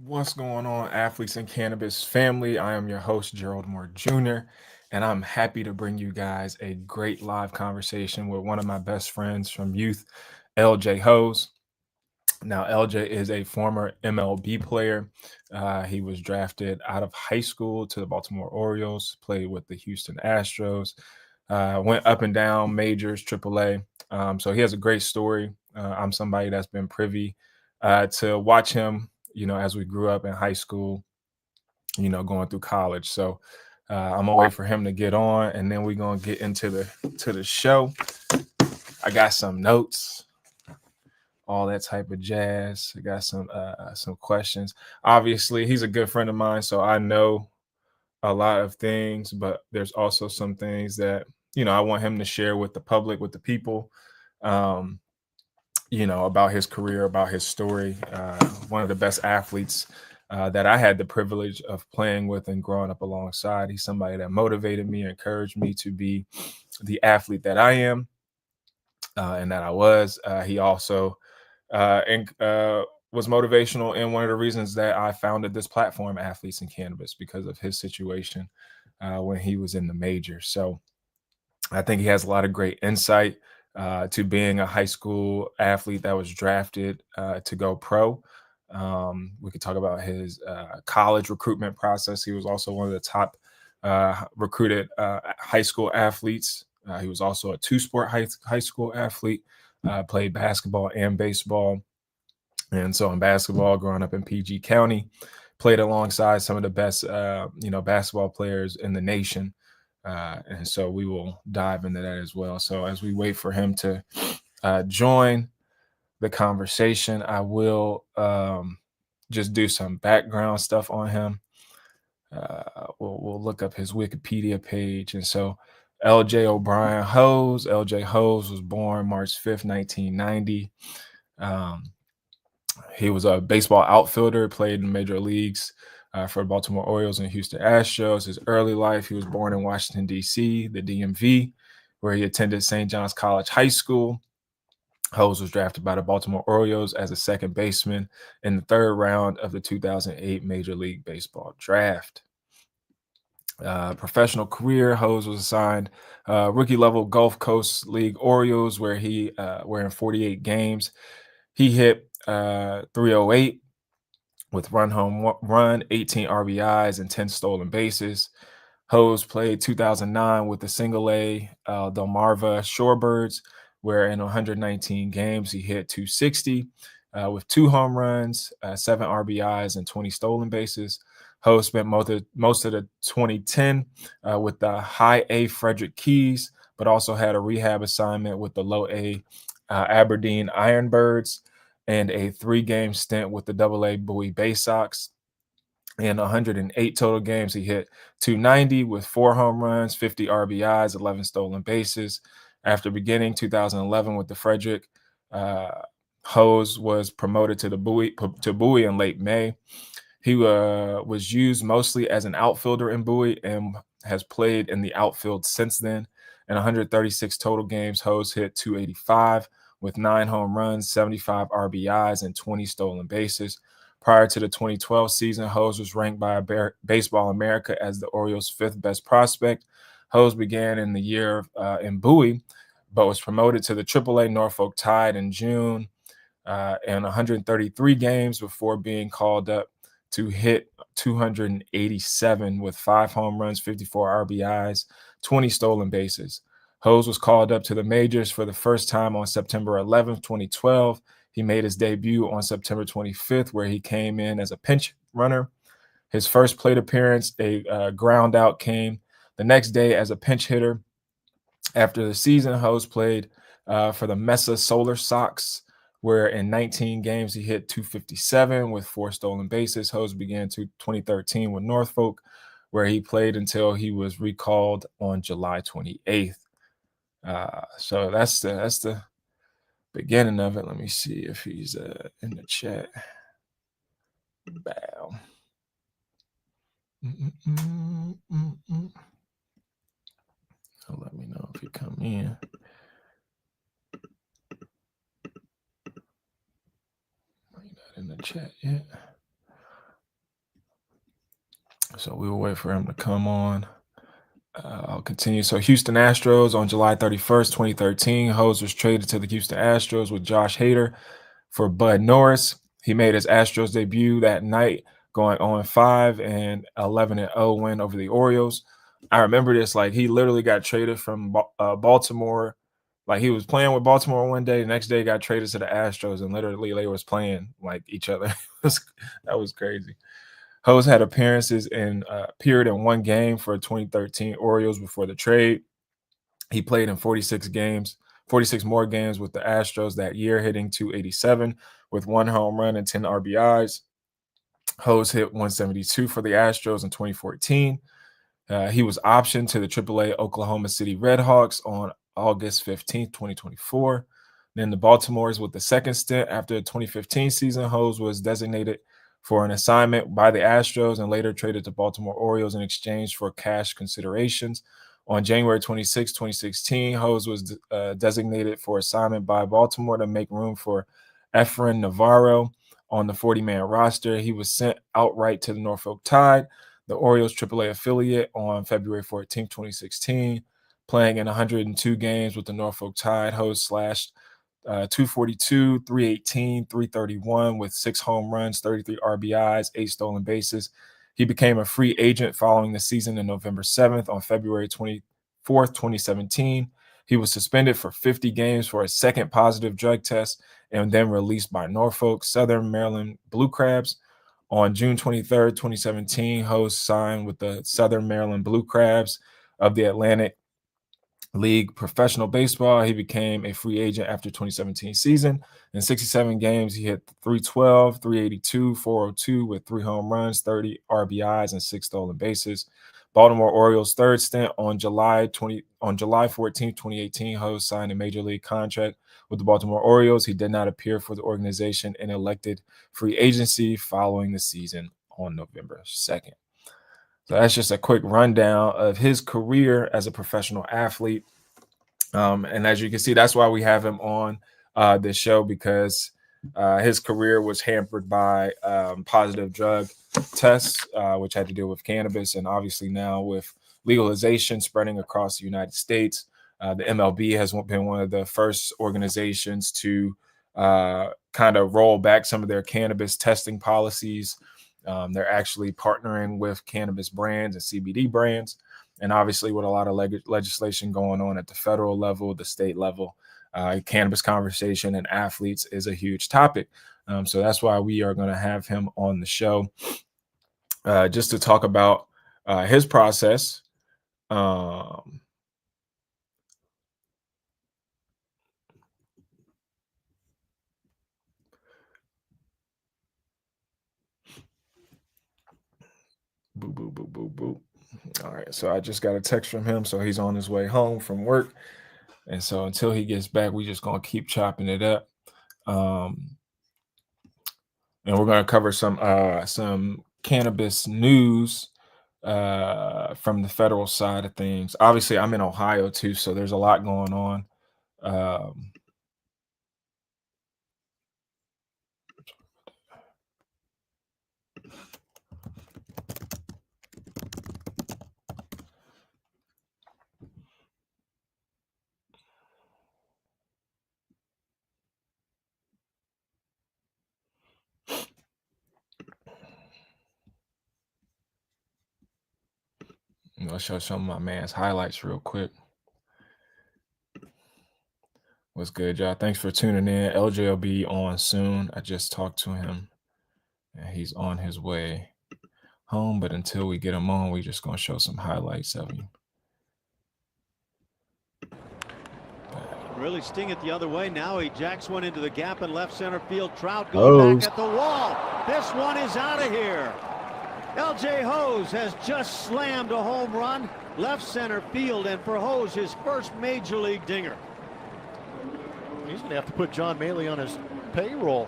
What's going on, Athletes and Cannabis family? I am your host, Gerald Moore Jr., and I'm happy to bring you guys a great live conversation with one of my best friends from youth, LJ Hose. Now, LJ is a former MLB player. He was drafted out of high school to the Baltimore Orioles, played with the Houston Astros, went up and down majors, AAA. So he has a great story. I'm somebody that's been privy to watch him, as we grew up in high school, going through college. So I'm gonna wait for him to get on, and then we're gonna get into the show. I got some notes, all that type of jazz. I got some questions. Obviously, he's a good friend of mine, so I know a lot of things, but there's also some things that I want him to share with the public, with the people. Um, about his career, about his story. One of the best athletes that I had the privilege of playing with and growing up alongside. He's somebody that motivated me, encouraged me to be the athlete that I am and that I was. He also was motivational in one of the reasons that I founded this platform, Athletes in Cannabis, because of his situation when he was in the major. So I think he has a lot of great insight to being a high school athlete that was drafted to go pro. We could talk about his college recruitment process. He was also one of the top recruited high school athletes. He was also a two-sport high school athlete, played basketball and baseball. And so in basketball, growing up in PG County, played alongside some of the best, basketball players in the nation. And so we will dive into that as well. So as we wait for him to join the conversation, I will just do some background stuff on him. We'll look up his Wikipedia page. And so LJ O'Brien Hose. LJ Hose was born March 5th, 1990. He was a baseball outfielder, played in major leagues for Baltimore Orioles and Houston Astros. His early life, he was born in Washington, D.C., the DMV, where he attended St. John's College High School. Hose was drafted by the Baltimore Orioles as a second baseman in the third round of the 2008 Major League Baseball draft. Professional career, Hose was assigned rookie level Gulf Coast League Orioles, where in 48 games, he hit 308 with home run, 18 RBIs, and 10 stolen bases. Hose played 2009 with the single A Delmarva Shorebirds, where in 119 games he hit 260 with 2 home runs, 7 RBIs, and 20 stolen bases. Hose spent most of the 2010 with the high A Frederick Keys, but also had a rehab assignment with the low A Aberdeen Ironbirds and a 3-game stint with the Double A Bowie Bay Sox. In 108 total games, he hit 290 with 4 home runs, 50 RBIs, 11 stolen bases. After beginning 2011 with the Frederick, Hose was promoted to Bowie in late May. He was used mostly as an outfielder in Bowie and has played in the outfield since then. In 136 total games, Hose hit 285 with 9 home runs, 75 RBIs, and 20 stolen bases. Prior to the 2012 season, Hose was ranked by Baseball America as the Orioles' 5th best prospect. Hose began in the year in Bowie, but was promoted to the AAA Norfolk Tide in June in 133 games before being called up to hit 287 with 5 home runs, 54 RBIs, 20 stolen bases. Hose was called up to the majors for the first time on September 11th, 2012. He made his debut on September 25th, where he came in as a pinch runner. His first plate appearance, a ground out, came the next day as a pinch hitter. After the season, Hose played for the Mesa Solar Sox, where in 19 games he hit 257 with 4 stolen bases. Hose began 2013 with Norfolk, where he played until he was recalled on July 28th. So that's the beginning of it. Let me see if he's in the chat. Bow. So let me know if you come in. Are you not in the chat yet? So we will wait for him to come on. I'll continue. So Houston Astros on July 31st, 2013, Hose was traded to the Houston Astros with Josh Hader for Bud Norris. He made his Astros debut that night, going 0-5 and 11-0 win over the Orioles. I remember this, like he literally got traded from Baltimore. Like he was playing with Baltimore one day, the next day got traded to the Astros, and literally they was playing like each other. That was crazy. Hose had appearances and appeared in one game for 2013 Orioles before the trade. He played in 46 more games with the Astros that year, hitting .287 with 1 home run and 10 RBIs. Hose hit .172 for the Astros in 2014. He was optioned to the AAA Oklahoma City Redhawks on August 15th, 2024. Then the Baltimores with the second stint after the 2015 season. Hose was designated for an assignment by the Astros and later traded to Baltimore Orioles in exchange for cash considerations. On January 26, 2016, Hose was designated for assignment by Baltimore to make room for Efrain Navarro on the 40-man roster. He was sent outright to the Norfolk Tide, the Orioles AAA affiliate, on February 14, 2016. Playing in 102 games with the Norfolk Tide, Hose slashed .242, .318, .331 with 6 home runs, 33 RBIs, 8 stolen bases. He became a free agent following the season on November 7th. On February 24th, 2017, he was suspended for 50 games for a second positive drug test and then released by Norfolk Southern Maryland Blue Crabs. On June 23rd, 2017, Hose signed with the Southern Maryland Blue Crabs of the Atlantic League Professional Baseball. He became a free agent after 2017 season. In 67 games, he hit .312, .382, .402 with 3 home runs, 30 RBIs, and 6 stolen bases. Baltimore Orioles' third stint on July 14, 2018, Hose signed a major league contract with the Baltimore Orioles. He did not appear for the organization and elected free agency following the season on November 2nd. So that's just a quick rundown of his career as a professional athlete. And as you can see, that's why we have him on this show, because his career was hampered by positive drug tests, which had to deal with cannabis. And obviously now with legalization spreading across the United States, the MLB has been one of the first organizations to kind of roll back some of their cannabis testing policies. They're actually partnering with cannabis brands and CBD brands. And obviously with a lot of legislation going on at the federal level, the state level, cannabis conversation and athletes is a huge topic. So that's why we are going to have him on the show just to talk about his process. Boo, boo, boo, boo, boo. All right, so I just got a text from him, so he's on his way home from work. And so until he gets back, we just going to keep chopping it up. And we're going to cover some cannabis news from the federal side of things. Obviously, I'm in Ohio too, so there's a lot going on. I'll show some of my man's highlights real quick. What's good, y'all? Thanks for tuning in. LJ will be on soon. I just talked to him, and he's on his way home. But until we get him on, we're just going to show some highlights of him. Really sting it the other way. Now he jacks one into the gap in left center field. Trout going back at the wall. This one is out of here. LJ Hose has just slammed a home run left center field, and for Hose, his first major league dinger. He's going to have to put John Maley on his payroll.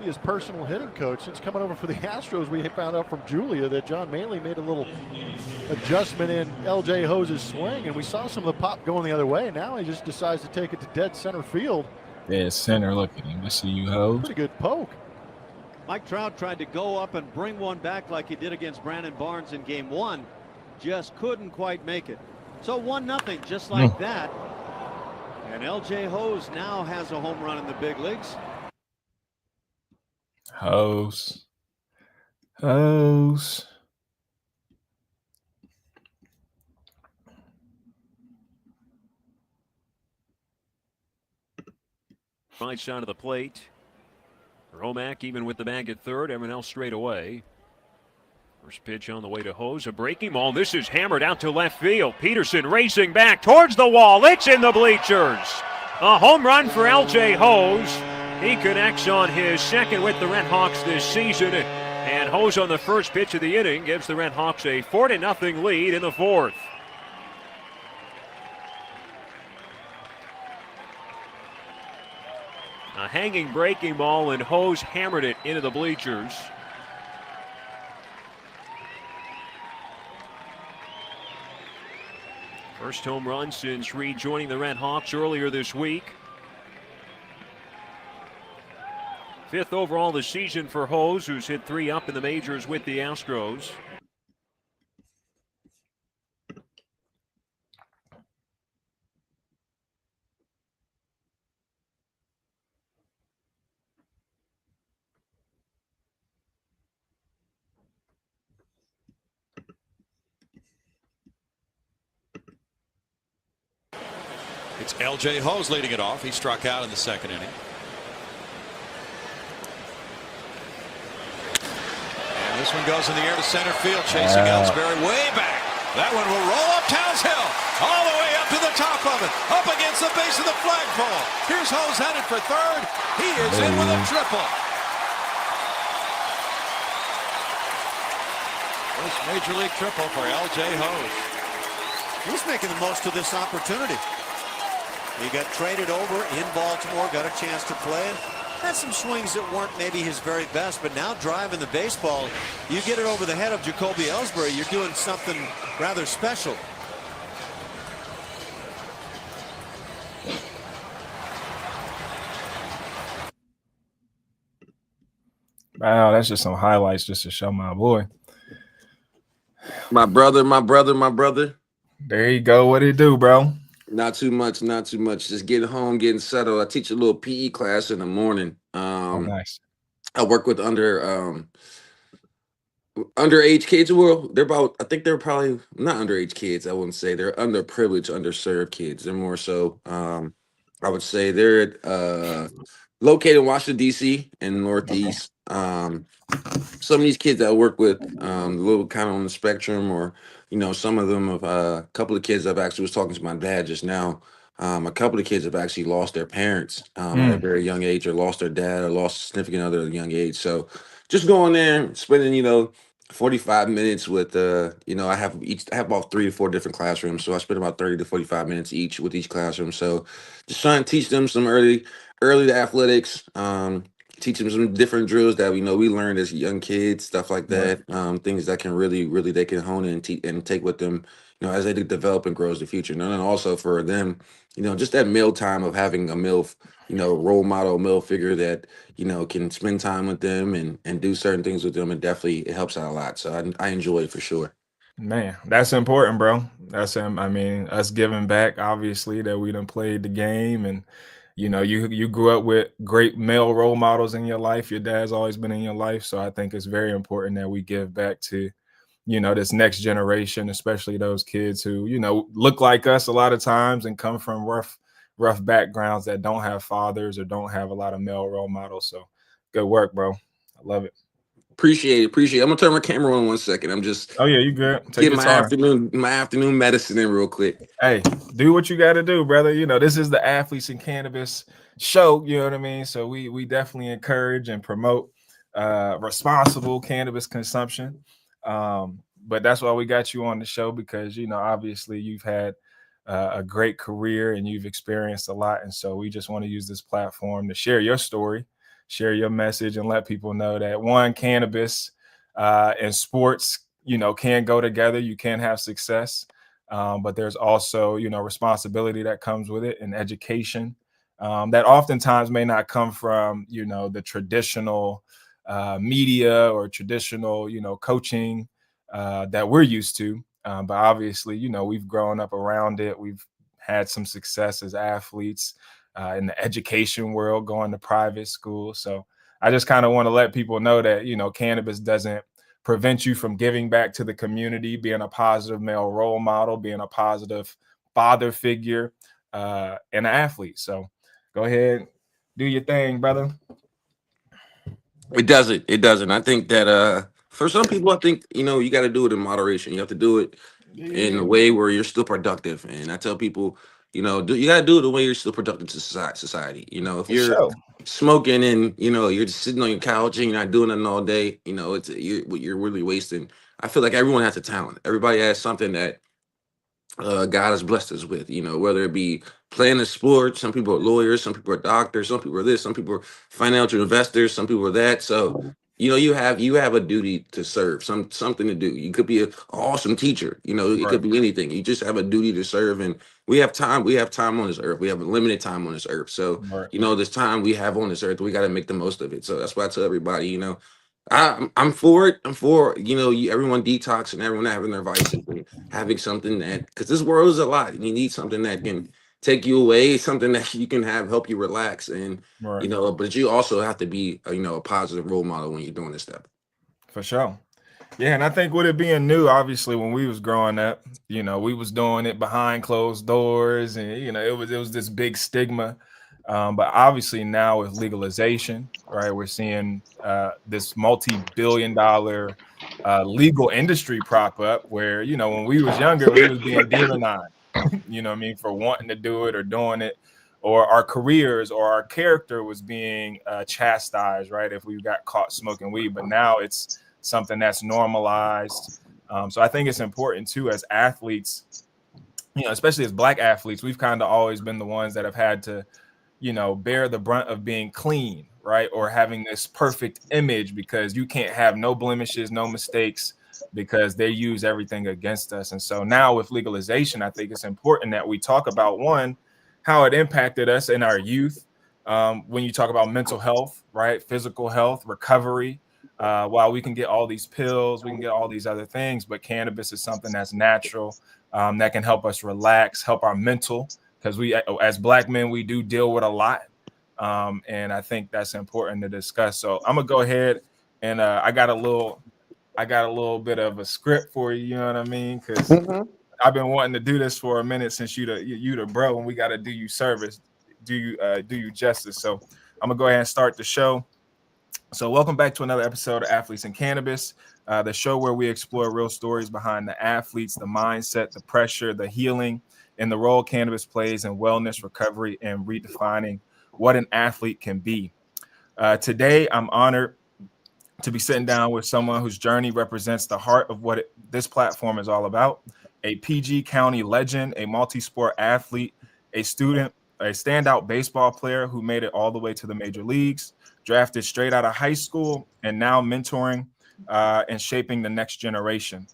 He is personal hitting coach. Since coming over for the Astros, we found out from Julia that John Maley made a little adjustment in LJ Hose's swing, and we saw some of the pop going the other way. Now he just decides to take it to dead center field. Yeah, center. Look at him. I see you, Hose. Pretty good poke. Mike Trout tried to go up and bring one back like he did against Brandon Barnes in game 1. Just couldn't quite make it. So 1-0 just like that. And LJ Hose now has a home run in the big leagues. Hose. Right side of the plate. Romack even with the bag at third. Everyone else straight away. First pitch on the way to Hose. A breaking ball. This is hammered out to left field. Peterson racing back towards the wall. It's in the bleachers. A home run for LJ Hose. He connects on his second with the Red Hawks this season. And Hose on the first pitch of the inning gives the Red Hawks a 4-0 lead in the fourth. A hanging breaking ball, and Hose hammered it into the bleachers. First home run since rejoining the Red Hawks earlier this week. 5th overall this season for Hose, who's hit 3 up in the majors with the Astros. It's LJ Hose leading it off. He struck out in the second inning. And this one goes in the air to center field, chasing Ellsbury way back. That one will roll up Townshill, all the way up to the top of it, up against the base of the flagpole. Here's Hose headed for third. He is in with a triple. First major league triple for LJ Hose. He's making the most of this opportunity. He got traded over in Baltimore, got a chance to play. Had some swings that weren't maybe his very best, but now driving the baseball, you get it over the head of Jacoby Ellsbury, you're doing something rather special. Wow, that's just some highlights just to show my boy. My brother. There you go. What do you do, bro? Not too much. Just getting home, getting settled. I teach a little PE class in the morning. Nice. I work with underage kids. Well, I think they're probably not underage kids. I wouldn't say they're underprivileged, underserved kids. They're more so, I would say they're located in Washington, D.C. in the Northeast. Some of these kids that I work with, a little kind of on the spectrum, or some of them a couple of kids I've actually was talking to my dad just now. A couple of kids have actually lost their parents at a very young age, or lost their dad, or lost a significant other at a young age. So just going there, spending 45 minutes with I have about 3 to 4 different classrooms, so I spend about 30 to 45 minutes each with each classroom. So just trying to teach them some early to athletics, teach them some different drills that we learned as young kids, stuff like that. Things that can really they can hone in and take with them as they develop and grow as the future. And then also for them, just that meal time of having a MILF, role model, MILF figure that can spend time with them and do certain things with them, and definitely it helps out a lot. So I enjoy it for sure. Man, that's important, bro. That's us giving back, obviously, that we done played the game, and you grew up with great male role models in your life. Your dad's always been in your life, so I think it's very important that we give back to this next generation, especially those kids who look like us a lot of times and come from rough backgrounds that don't have fathers or don't have a lot of male role models. So good work, bro. I love it. Appreciate it. I'm gonna turn my camera on 1 second. I'm just you good. Take my afternoon medicine in real quick. Hey, do what you got to do, brother. This is the Athletes and Cannabis show. You know what I mean? So we definitely encourage and promote responsible cannabis consumption. But that's why we got you on the show, because obviously you've had a great career and you've experienced a lot, and so we just want to use this platform to share your story, share your message, and let people know that cannabis and sports can go together. You can have success, but there's also responsibility that comes with it, and education that oftentimes may not come from the traditional media or traditional, coaching that we're used to. But obviously, we've grown up around it. We've had some success as athletes in the education world, going to private school. So I just kind of want to let people know that, cannabis doesn't prevent you from giving back to the community, being a positive male role model, being a positive father figure, and an athlete. So go ahead, do your thing, brother. It doesn't. It doesn't. I think that for some people, I think you got to do it in moderation. You have to do it in Yeah, a way where you're still productive. And I tell people, you got to do it the way you're still productive to society. If for you're sure. smoking and you're just sitting on your couch and you're not doing nothing all day, it's you're really wasting. I feel like everyone has a talent. Everybody has something that God has blessed us with, whether it be playing a sport. Some people are lawyers, some people are doctors, some people are this, some people are financial investors, some people are that. So, you have a duty to serve, something to do. You could be an awesome teacher, it Right, could be anything. You just have a duty to serve, and we have time on this earth. We have a limited time on this earth. So, right, this time we have on this earth, we got to make the most of it. So that's why I tell everybody, I'm for it. I'm for everyone detoxing, everyone having their vices and having something that, because this world is a lot, and you need something that can take you away, something that you can have help you relax, and right. but you also have to be a positive role model when you're doing this stuff. For sure. Yeah, and I think with it being new, obviously when we was growing up, we was doing it behind closed doors, and it was this big stigma. But obviously now with legalization, right, we're seeing this multi-billion-dollar legal industry prop up. Where when we was younger, we was being demonized, what I mean, for wanting to do it or doing it, or our careers or our character was being chastised, right, if we got caught smoking weed. But now it's something that's normalized. So I think it's important too, as athletes, especially as Black athletes, we've kind of always been the ones that have had to, bear the brunt of being clean, right? Or having this perfect image, because you can't have no blemishes, no mistakes, because they use everything against us. And so now with legalization, I think it's important that we talk about, one, how it impacted us in our youth. When you talk about mental health, right? Physical health, recovery. While we can get all these pills, we can get all these other things, but cannabis is something that's natural, that can help us relax, help our mental, because we, as Black men, we do deal with a lot. And I think that's important to discuss. So I'm gonna go ahead and I got a little bit of a script for you. You know what I mean? Because I've been wanting to do this for a minute, since you the bro, and we got to do you service, do you justice. So I'm gonna go ahead and start the show. So, welcome back to another episode of Athletes and Cannabis, the show where we explore real stories behind the athletes, the mindset, the pressure, the healing, and the role cannabis plays in wellness, recovery, and redefining what an athlete can be. Today, I'm honored to be sitting down with someone whose journey represents the heart of what this platform is all about: a PG County legend, a multi-sport athlete, a student, a standout baseball player who made it all the way to the major leagues, drafted straight out of high school, and now mentoring and shaping the next generation.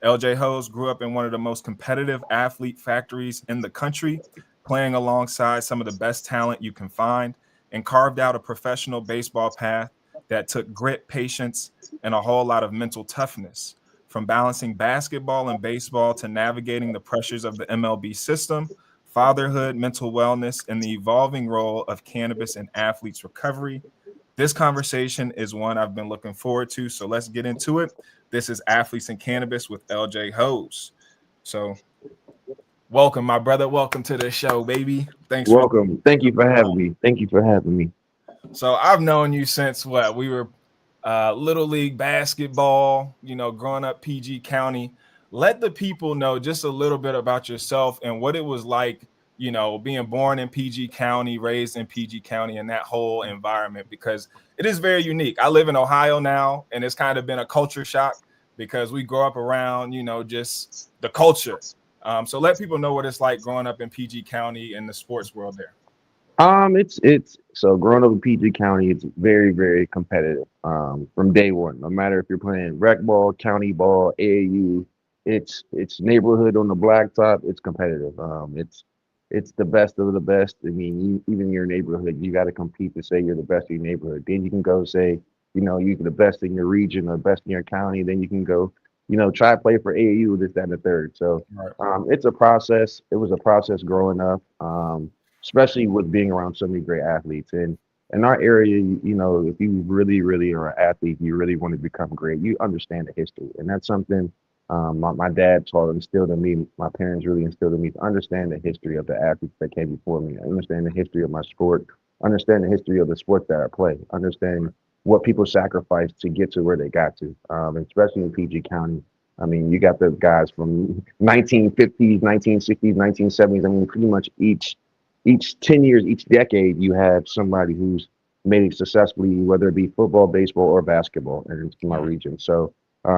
LJ Hose grew up in one of the most competitive athlete factories in the country, playing alongside some of the best talent you can find, and carved out a professional baseball path that took grit, patience, and a whole lot of mental toughness. From balancing basketball and baseball to navigating the pressures of the MLB system, fatherhood, mental wellness, and the evolving role of cannabis in athletes' recovery. This conversation is one I've been looking forward to, so let's get into it. This is Athletes and Cannabis with LJ Hose. So, welcome, my brother. Welcome to the show, baby. Thanks for Welcome. Thank you for having me. Thank you for having me. So I've known you since what? We were little league basketball, growing up PG County. Let the people know just a little bit about yourself and what it was like, being born in PG County, raised in PG County, and that whole environment, because it is very unique. I live in Ohio now, and it's kind of been a culture shock because we grow up around, just the culture. So let people know what it's like growing up in PG County and the sports world there. It's so growing up in PG County, it's very, very competitive. From day one, no matter if you're playing rec ball, county ball, AAU, it's neighborhood on the blacktop. It's competitive. It's the best of the best. I mean, even your neighborhood, you got to compete to say you're the best in your neighborhood. Then you can go say you're the best in your region or best in your county, then you can go, try to play for AAU, this, that, and the third. So Right. it's a process. It was a process growing up, especially with being around so many great athletes. And in our area, if you really, really are an athlete, you really want to become great, you understand the history. And that's something my dad instilled in me. My parents really instilled in me to understand the history of the athletes that came before me, understand the history of my sport, understand the history of the sport that I play, understand what people sacrificed to get to where they got to, especially in PG County. I mean, you got the guys from 1950s, 1960s, 1970s. I mean, pretty much each 10 years, each decade, you have somebody who's made it successfully, whether it be football, baseball, or basketball, and in my region. So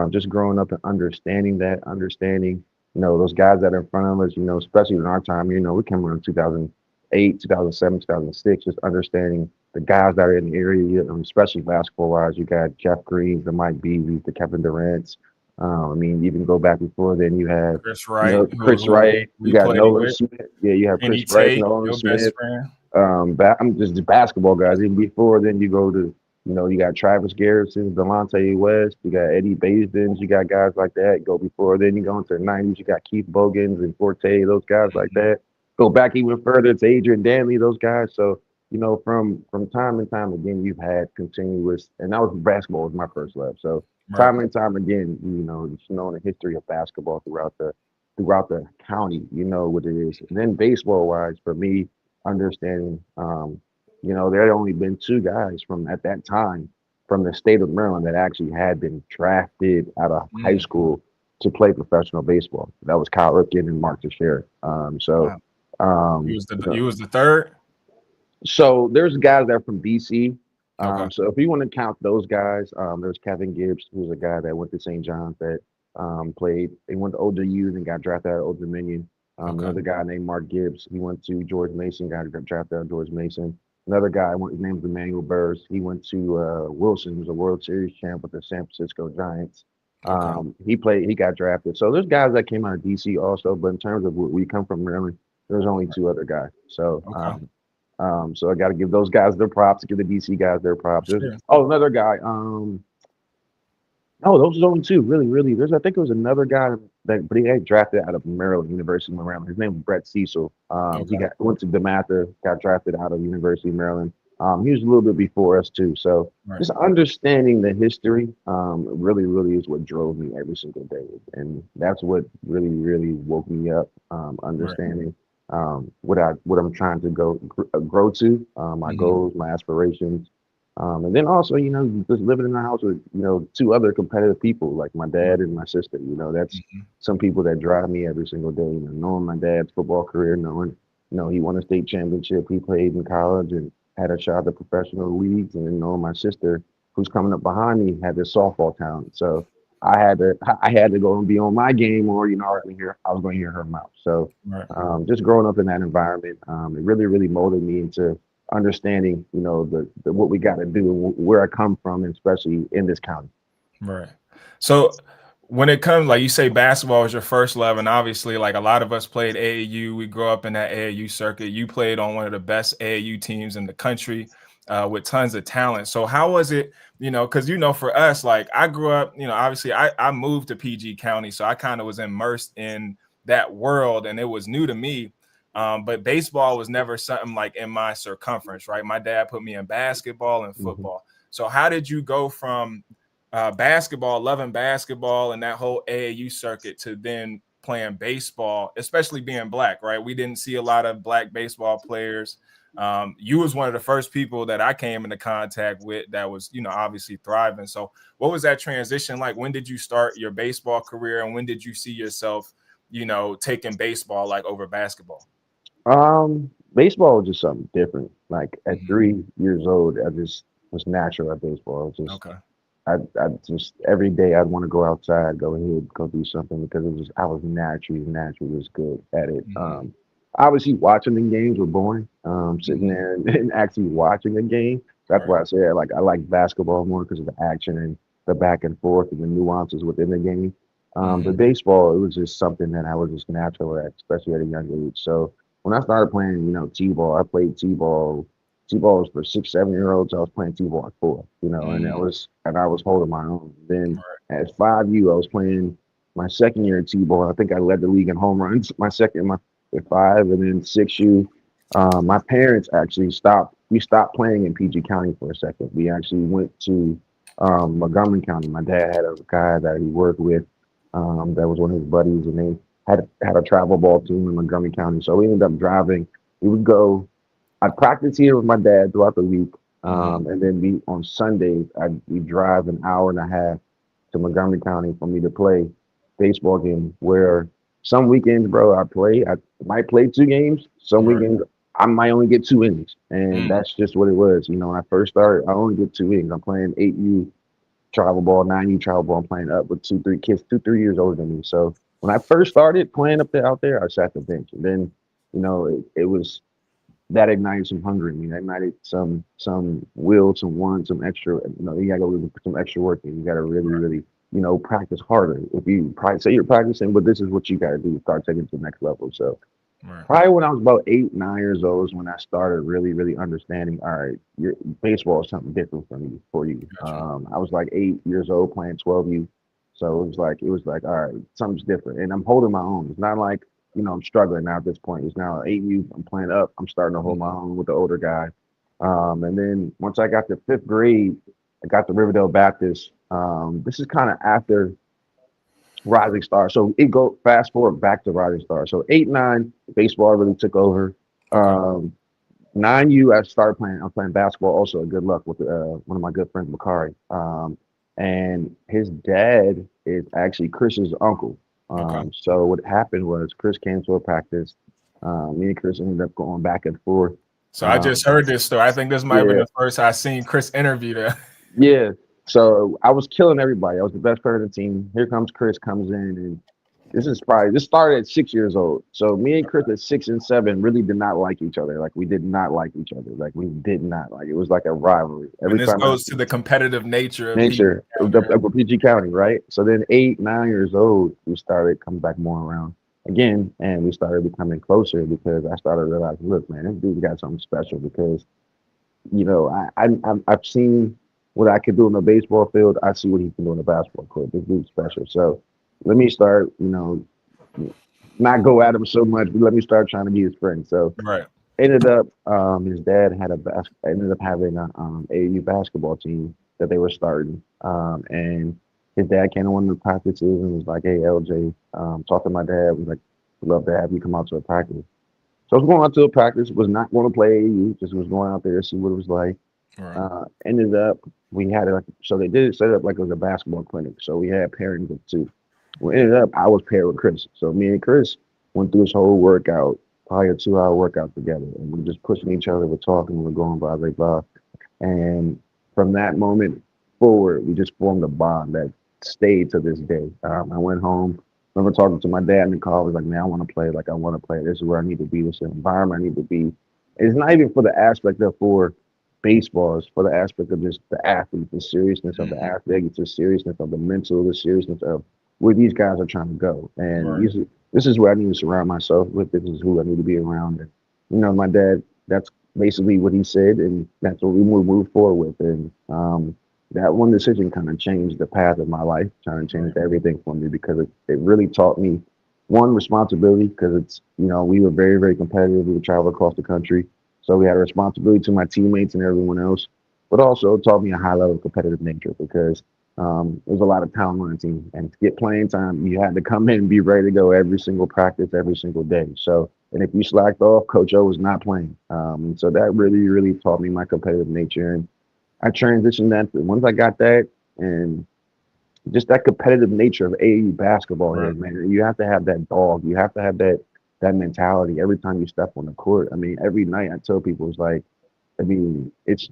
just growing up and understanding, those guys that are in front of us, especially in our time, we came around 2008, 2007, 2006, just understanding the guys that are in the area, especially basketball wise. You got Jeff Green, the Mike Beasley, the Kevin Durant's. I mean, even go back before then, you had, Chris Wright, Chris who Wright, you we got played Nolan with, Smith. Yeah, you have Kenny Chris Wright, Tate, Nolan your best Smith. friend. I'm just the basketball guys. Even before then, you go to, you got Travis Garrison, Delonte West, you got Eddie Baisdens, you got guys like that. Go before then, you go into the 90s, you got Keith Bogans and Forte, those guys like that. Go back even further to Adrian Danley, those guys. So, from time and time again, you've had continuous, and that was basketball was my first love. So Right. time and time again, just knowing the history of basketball throughout the county, you know what it is. And then baseball wise, for me, understanding, there had only been two guys from at that time from the state of Maryland that actually had been drafted out of high Mm. school to play professional baseball. That was Kyle Ripken and Mark Teixeira. Wow. Um, You was the third? so there's guys that are from DC. Okay. So if you want to count those guys, there's Kevin Gibbs, who's a guy that went to St. John's that played. He went to ODU and got drafted out of Old Dominion. Okay. Another guy named Mark Gibbs. He went to George Mason, got drafted out of George Mason. Another guy, his name is Emmanuel Burrs. He went to Wilson, who's a World Series champ with the San Francisco Giants. Okay. He got drafted. So there's guys that came out of DC also, but in terms of where we come from, Maryland, there's only two other guys. So Okay. so I got to give those guys their props, give the DC guys their props. Sure. Another guy. No, those are only two. Really, really. I think there was another guy but he got drafted out of Maryland, University of Maryland. His name was Brett Cecil. He Okay. went to DeMatha, got drafted out of University of Maryland. He was a little bit before us too. So Right. just understanding the history, really, really is what drove me every single day, and that's what really, really woke me up. Understanding what I'm trying to grow to, my Mhm. goals, my aspirations, and then also, just living in a house with, two other competitive people like my dad and my sister. That's Mhm. some people that drive me every single day. Knowing my dad's football career, knowing, he won a state championship, he played in college and had a shot at professional leagues, and then knowing my sister, who's coming up behind me, had this softball talent. So I had to go and be on my game, or I was going to hear her mouth. So Right. just growing up in that environment, it really, really molded me into understanding, the what we got to do and where I come from, and especially in this county. Right. So when it comes, like you say, basketball was your first love, and obviously, like a lot of us played AAU. We grew up in that AAU circuit. You played on one of the best AAU teams in the country, with tons of talent. So how was it? Because for us, like I grew up, obviously I moved to PG County, so I kind of was immersed in that world, and it was new to me. But baseball was never something like in my circumference, right? My dad put me in basketball and Mhm. football. So how did you go from basketball, loving basketball and that whole AAU circuit, to then playing baseball, especially being black, right? We didn't see a lot of black baseball players. You was one of the first people that I came into contact with that was, obviously thriving. So what was that transition like? When did you start your baseball career, and when did you see yourself, taking baseball like over basketball? Baseball was just something different. Like at Mhm. 3 years old, I just was natural at baseball. It was just Okay. I just every day I'd want to go outside, go ahead, go do something, because I was naturally just good at it. Mhm. Obviously watching the games were boring. Sitting Mhm. there and actually watching a game. That's Right. why I say I like basketball more, because of the action and the back and forth and the nuances within the game. But Mhm. baseball, it was just something that I was just natural at, especially at a young age. So when I started playing, t-ball, I played t-ball T-ball was for 6, 7-year-olds. I was playing T-ball at 4, and I was holding my own. Then at 5U, I was playing my second year in T-ball. I think I led the league in home runs at 5, and then 6U. My parents actually stopped. We stopped playing in PG County for a second. We actually went to Montgomery County. My dad had a guy that he worked with, that was one of his buddies, and they had a travel ball team in Montgomery County. So we ended up driving. We would go. I'd practice here with my dad throughout the week, and then on Sundays we drive an hour and a half to Montgomery County for me to play baseball game. Where some weekends, bro, I might play 2 games. Some weekends I might only get 2 innings, and that's just what it was. When I first started, I only get 2 innings. I'm playing 8U travel ball, 9U travel ball. I'm playing up with 3 years older than me. So when I first started playing out there, I sat the bench, and then it was that ignited some hunger in me. That ignited some will, some want, some extra. You gotta go put some extra work in. You gotta really, really, practice harder. If you say you're practicing, but this is what you gotta do to start taking it to the next level. So probably when I was about 8, 9 years old is when I started really, really understanding. All right, baseball is something different for you. Gotcha. I was like 8 years old playing 12U, so it was like all right, something's different, and I'm holding my own. It's not like I'm struggling now at this point. It's now 8U. I'm playing up. I'm starting to hold my own with the older guy. And then once I got to 5th grade, I got to Riverdale Baptist. This is kind of after Rising Star. So it go fast forward back to Rising Star. So 8, 9, baseball really took over. Okay. 9U, I started playing. I'm playing basketball. Also, a good luck with one of my good friends, Makari. And his dad is actually Chris's uncle. Okay. So what happened was Chris came to a practice. Me and Chris ended up going back and forth. So I just heard this story. I think this might have been Yeah, the first I seen Chris interview there. yeah. So I was killing everybody. I was the best player on the team. Here comes Chris, comes in, and this started at 6 years old. So me and Chris at 6 and 7 really did not like each other. Like we did not like each other. Like we did not like it was like a rivalry. And Every this time goes to the competitive nature of PG nature County, right? of PG County, right? So then 8, 9 years old, we started coming back more around again, and we started becoming closer because I started realizing, look, man, this dude got something special because I've seen what I could do in the baseball field. I see what he can do in the basketball court. This dude's special. So let me start, not go at him so much, but let me start trying to be his friend. So Right. ended up, his dad ended up having a AAU basketball team that they were starting. And his dad came to one of the practices and was like, "Hey, LJ, talk to my dad. Was like, we'd love to have you come out to a practice." So I was going out to a practice. Was not going to play AAU. Just was going out there to see what it was like. Right. Ended up, we had it so they did set it up like it was a basketball clinic. So we had pairings of 2. We ended up, I was paired with Chris. So me and Chris went through this whole workout, probably a 2-hour workout together, and we're just pushing each other. We're talking. We're going blah blah blah. And from that moment forward, we just formed a bond that stayed to this day. I went home. Remember talking to my dad in the car. I was like, man, I want to play. Like, I want to play. This is where I need to be. This is the environment I need to be. It's not even for the aspect of for baseball. It's for the aspect of just the athlete, the seriousness of the athlete, the seriousness of the mental, the seriousness of where these guys are trying to go. And this is where I need to surround myself with. This is who I need to be around. And, my dad, that's basically what he said, and that's what we move forward with. And that one decision kind of changed the path of my life, trying to change everything for me because it really taught me one responsibility because it's we were very, very competitive. We would travel across the country, so we had a responsibility to my teammates and everyone else, but also it taught me a high level of competitive nature because there's a lot of talent on the team, and to get playing time, you had to come in and be ready to go every single practice, every single day. So, and if you slacked off, Coach O was not playing. So that really, really taught me my competitive nature, and I transitioned that. Once I got that, and just that competitive nature of AAU basketball is, man. You have to have that dog. You have to have that mentality every time you step on the court. I mean, every night I tell people it's like, I mean, it's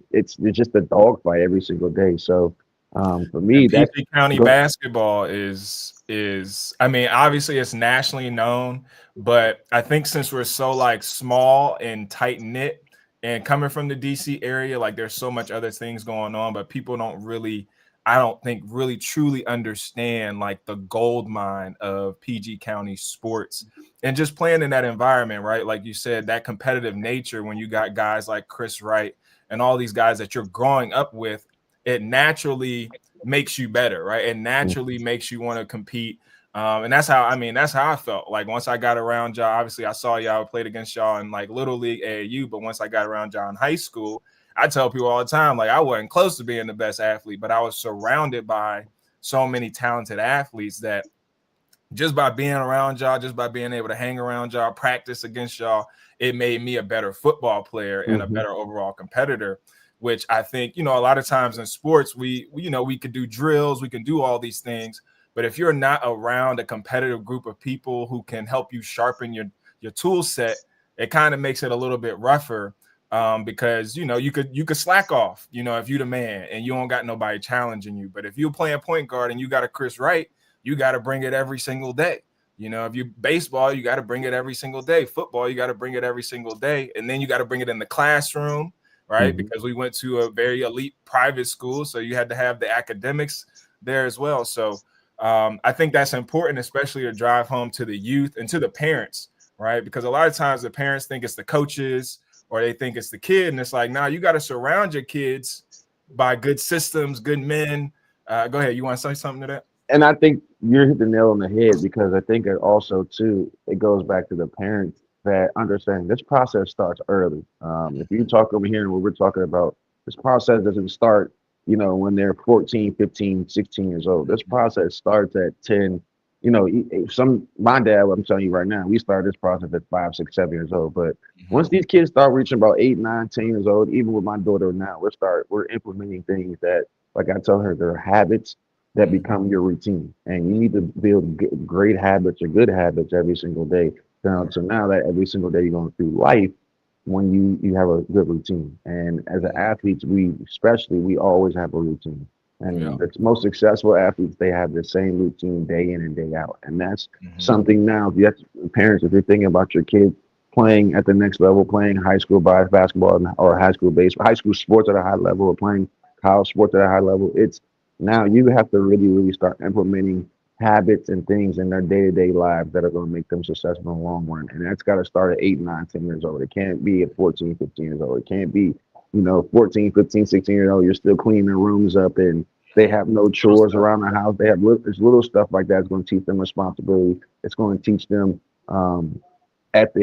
just a dog fight every single day. So for me, And that PG County basketball is I mean, obviously it's nationally known, but I think since we're so like small and tight knit and coming from the DC area, like there's so much other things going on, but people don't really, I don't think really truly understand like the gold mine of PG County sports and just playing in that environment, right? Like you said, that competitive nature when you got guys like Chris Wright and all these guys that you're growing up with, it naturally makes you better, right? It naturally makes you want to compete. And that's how I felt. Like once I got around y'all, obviously I saw y'all played against y'all in like little league AAU, but once I got around y'all in high school, I tell people all the time, like I wasn't close to being the best athlete, but I was surrounded by so many talented athletes that just by being around y'all, just by being able to hang around y'all, practice against y'all, it made me a better football player and a better overall competitor, which I think, a lot of times in sports, we could do drills, we can do all these things. But if you're not around a competitive group of people who can help you sharpen your tool set, it kind of makes it a little bit rougher. Because you could slack off, if you're the man and you don't got nobody challenging you. But if you're playing point guard and you got a Chris Wright, you got to bring it every single day. If you baseball, you got to bring it every single day. Football, you got to bring it every single day. And then you got to bring it in the classroom, right? Because we went to a very elite private school. So you had to have the academics there as well. So I think that's important, especially to drive home to the youth and to the parents, right? Because a lot of times the parents think it's the coaches or they think it's the kid. And it's like, nah, you got to surround your kids by good systems, good men. Go ahead. You want to say something to that? And I think you're hitting the nail on the head, because I think it also too, it goes back to the parents that understand this process starts early. If you talk over here and what we're talking about, this process doesn't start, when they're 14, 15, 16 years old. This process starts at 10. My dad, I'm telling you right now, we started this process at 5, 6, 7 years old. But once these kids start reaching about 8, 9, 10 years old, even with my daughter now, we're implementing things that, like I tell her, they're habits that become your routine, and you need to build great habits or good habits every single day. So now that every single day you're going through life, when you have a good routine, and as an athletes, we always have a routine, and the most successful athletes, they have the same routine day in and day out, and that's something. Now, if you have parents, if you're thinking about your kids playing at the next level, playing high school basketball or high school baseball, high school sports at a high level, or playing college sports at a high level, now you have to really, really start implementing habits and things in their day-to-day lives that are going to make them successful in the long run. And that's got to start at 8, 9, 10 years old. It can't be at 14, 15 years old. It can't be, 14, 15, 16 years old. You're still cleaning their rooms up and they have no chores around the house. They have there's little stuff like that. It's going to teach them responsibility. It's going to teach them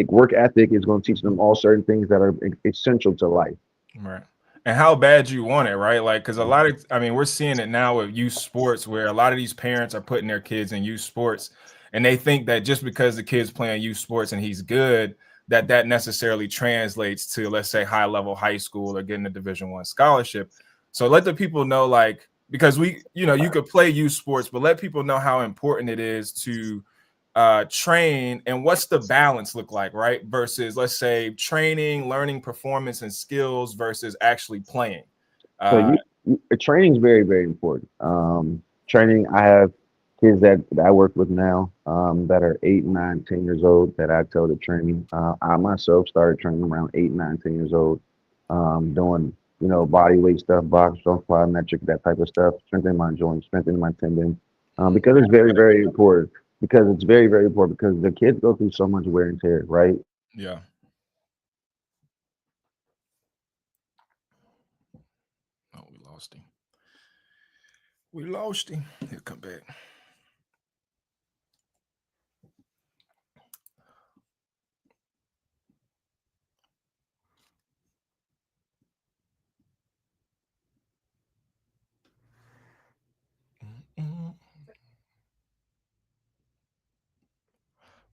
work ethic. Is going to teach them all certain things that are essential to life. Right. And how bad you want it, right? Like, because we're seeing it now with youth sports, where a lot of these parents are putting their kids in youth sports, and they think that just because the kid's playing youth sports and he's good, that necessarily translates to, let's say, high level high school or getting a Division I scholarship. So let the people know, like, because you could play youth sports, but let people know how important it is to train, and what's the balance look like, right? Versus, let's say, training, learning performance and skills versus actually playing. So training is very, very important. Training, I have kids that I work with now that are 8, 9, 10 years old that I tell to training. I myself started training around 8, 9, 10 years old, doing body weight stuff, box jump, plyometric, that type of stuff, strengthening my joints, strengthening my tendons, because it's very, very important. Because it's very, very important, because the kids go through so much wear and tear, right? Yeah. Oh, we lost him. He'll come back.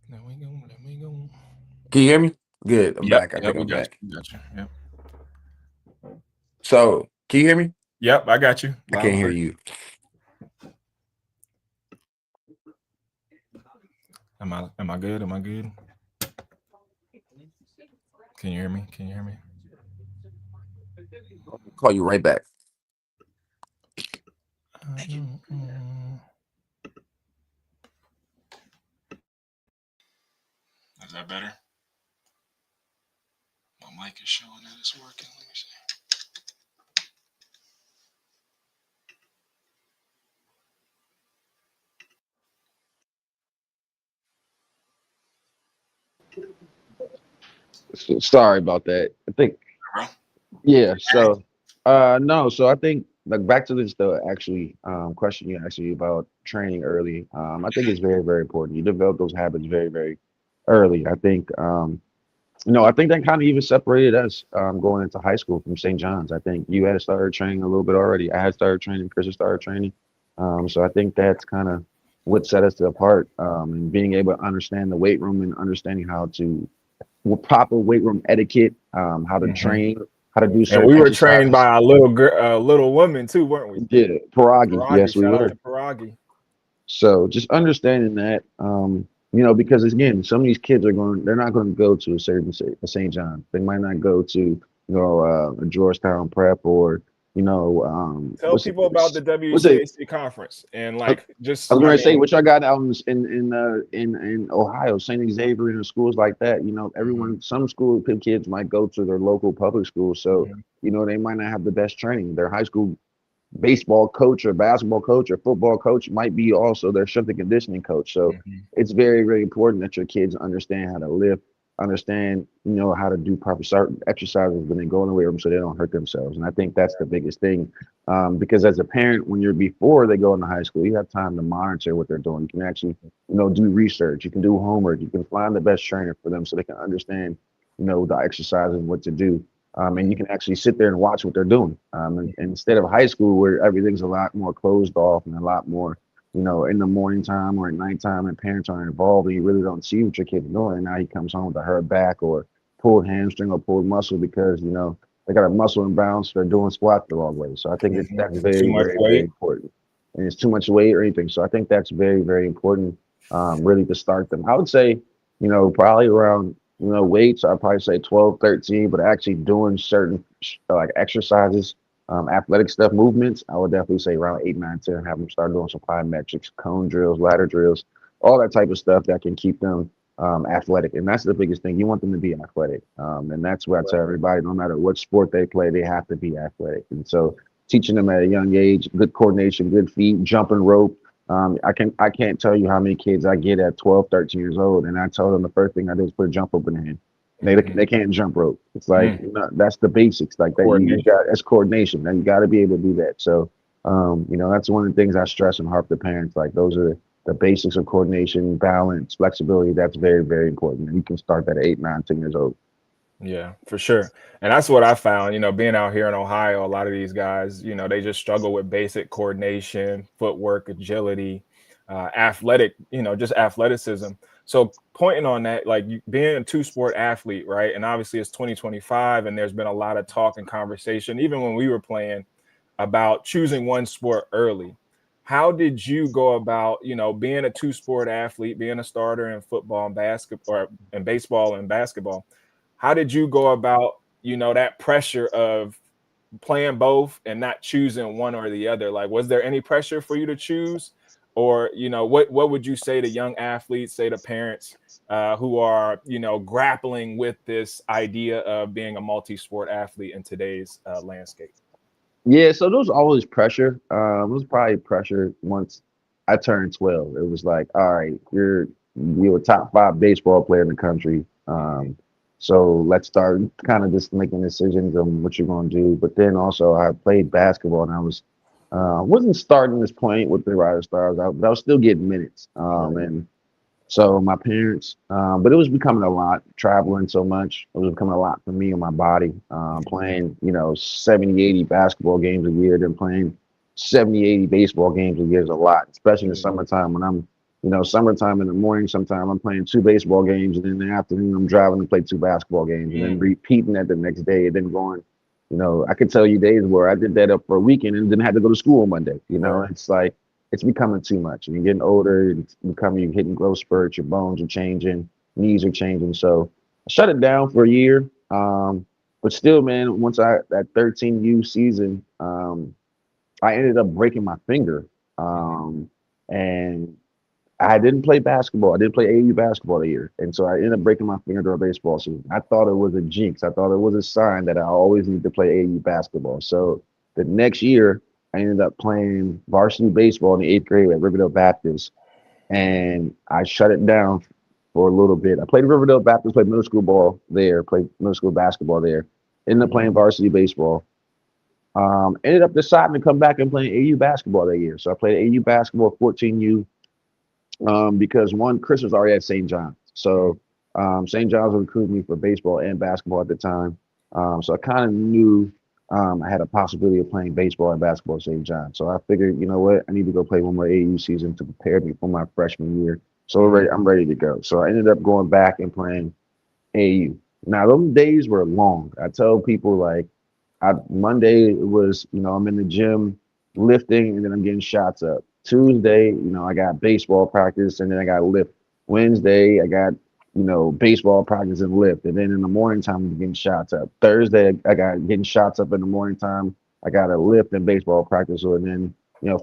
There we go. Can you hear me? Good. I'm Yep. back. I Yep. think I'm back. We got you. Yep. So, can you hear me? Yep. I got you. I can't hear you. Am I good? Am I good? Can you hear me? I'll call you right back. Is that better? My mic is showing that it's working. Let me see. Sorry about that. I think, Bro? Yeah. So, no. So I think like back to this though. Actually, question you asked me about training early. I think it's very, very important. You develop those habits very, very early. I think, I think that kind of even separated us going into high school from St. John's. I think you had started training a little bit already. I had started training. Chris had started training. So I think that's kind of what set us apart. And being able to understand the weight room and understanding how to proper weight room etiquette, how to Mhm. train, how to do And certain we were trained exercises. by a little girl, little woman too, weren't we? Yeah, Piragi. Paragi, Yes, we shout out were. to Paragi. So just understanding that, because again, some of these kids they're not going to go to a St. John. They might not go to, a Georgetown Prep or, Tell people about the what's it? WCAC conference and I, like I just was I going to say, mean, what y'all got out in Ohio, St. Xavier and schools like that. mhm, Some school kids might go to their local public school, so mhm, they might not have the best training. Their high school baseball coach or basketball coach or football coach might be also their strength and conditioning coach. So mhm. it's very, very important that your kids understand how to lift, understand, how to do proper certain exercises when they go in the weight room so they don't hurt themselves. And I think that's the biggest thing. Because as a parent, when you're before they go into high school, you have time to monitor what they're doing. You can actually, do research, you can do homework, you can find the best trainer for them so they can understand, the exercise and what to do. And you can actually sit there and watch what they're doing. And instead of high school, where everything's a lot more closed off and a lot more, in the morning time or at nighttime, and parents aren't involved, and you really don't see what your kid's doing. And now he comes home with a hurt back or pulled hamstring or pulled muscle because they got a muscle imbalance. They're doing squats the wrong way. So I think that's Too very, much very, very weight. important. And it's too much weight or anything. So I think that's very, very important. Really to start them. I would say, probably around weights, I'd probably say 12, 13, but actually doing certain like exercises, athletic stuff, movements, I would definitely say around 8, 9, 10, have them start doing some plyometrics, cone drills, ladder drills, all that type of stuff that can keep them athletic. And that's the biggest thing. You want them to be athletic. And that's what I tell everybody, no matter what sport they play, they have to be athletic. And so teaching them at a young age, good coordination, good feet, jumping rope, I can't tell you how many kids I get at 12, 13 years old, and I tell them the first thing I do is put a jump rope in their hand. They Mhm. can't jump rope. It's like that's the basics. Like that you Coordination. got that's coordination. And you got to be able to do that. So that's one of the things I stress and harp to parents. Like those are the basics of coordination, balance, flexibility. That's very, very important. And you can start that at 8, 9, 10 years old. Yeah, for sure. And that's what I found, being out here in Ohio, a lot of these guys, they just struggle with basic coordination, footwork, agility, athletic, just athleticism. So pointing on that, like being a two-sport athlete, right? And obviously it's 2025 and there's been a lot of talk and conversation, even when we were playing, about choosing one sport early. How did you go about, being a two-sport athlete, being a starter in football and basketball or in baseball and basketball? How did you go about, that pressure of playing both and not choosing one or the other? Like, was there any pressure for you to choose? Or, what would you say to young athletes, say to parents who are, grappling with this idea of being a multi-sport athlete in today's landscape? Yeah, so there was always pressure. It was probably pressure once I turned 12. It was like, all right, you're a top 5 baseball player in the country. So let's start kind of just making decisions on what you're going to do. But then also I played basketball and wasn't starting this point with the Rider Stars, but I was still getting minutes. And so my parents, but it was becoming a lot, traveling so much. It was becoming a lot for me and my body, playing, 70, 80 basketball games a year, then playing 70, 80 baseball games a year is a lot, especially in the summertime when I'm, summertime in the morning, sometime I'm playing 2 baseball games, and then in the afternoon I'm driving to play 2 basketball games, and then repeating that the next day, and then going, I could tell you days where I did that up for a weekend and then had to go to school on Monday. It's like, it's becoming too much. And you're getting older, you're hitting growth spurts, your bones are changing, knees are changing. So I shut it down for a year. But still, man, once that 13U season, I ended up breaking my finger. And I didn't play basketball. I didn't play AAU basketball a year. And so I ended up breaking my finger during baseball season. I thought it was a jinx. I thought it was a sign that I always need to play AAU basketball. So the next year, I ended up playing varsity baseball in the 8th grade at Riverdale Baptist. And I shut it down for a little bit. I played Riverdale Baptist, played middle school ball there, played middle school basketball there. ended up playing varsity baseball. Ended up deciding to come back and play AU basketball that year. So I played AU basketball 14U because one, Chris was already at St. John's. So St. John's recruited me for baseball and basketball at the time. So I kind of knew I had a possibility of playing baseball and basketball at St. John's. So I figured, you know what, I need to go play one more AU season to prepare me for my freshman year. So I'm ready to go. So I ended up going back and playing AU. Now, those days were long. I tell people, like, Monday it was, I'm in the gym lifting and then I'm getting shots up. Tuesday, I got baseball practice and then I got lift. Wednesday, I got, baseball practice and lift. And then in the morning time, I'm getting shots up. Thursday, I got getting shots up in the morning time. I got a lift and baseball practice. Or then,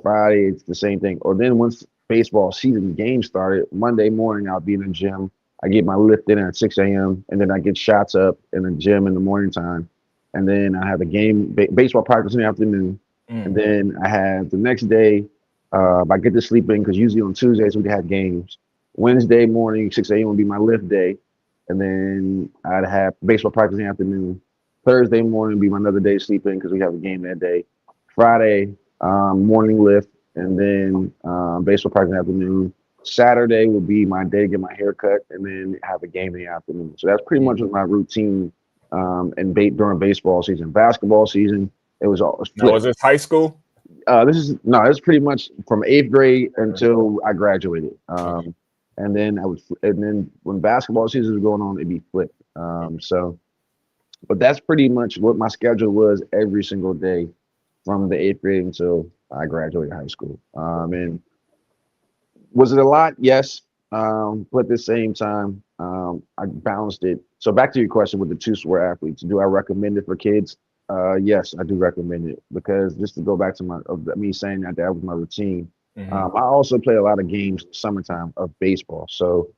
Friday, it's the same thing. Or then once baseball season game started, Monday morning, I'll be in the gym. I get my lift in at 6 a.m. and then I get shots up in the gym in the morning time. And then I have a game, baseball practice in the afternoon. And then I have the next day, I get to sleep in because usually on Tuesdays we have games. Wednesday morning, 6 a.m. will be my lift day. And then I'd have baseball practice in the afternoon. Thursday morning will be my another day sleeping because we have a game that day. Friday, morning lift. And then baseball practice in the afternoon. Saturday will be my day to get my hair cut and then have a game in the afternoon. So that's pretty much my routine during baseball season. Basketball season, it was all split. Now, was this high school? This is pretty much from 8th grade until I graduated. And then when basketball season was going on, it'd be flipped. But that's pretty much what my schedule was every single day from the 8th grade until I graduated high school. And was it a lot? Yes. But at the same time, I balanced it. So back to your question with the two sport athletes, do I recommend it for kids? Yes, I do recommend it because just to go back to me saying that was my routine. I also play a lot of games summertime of baseball. So,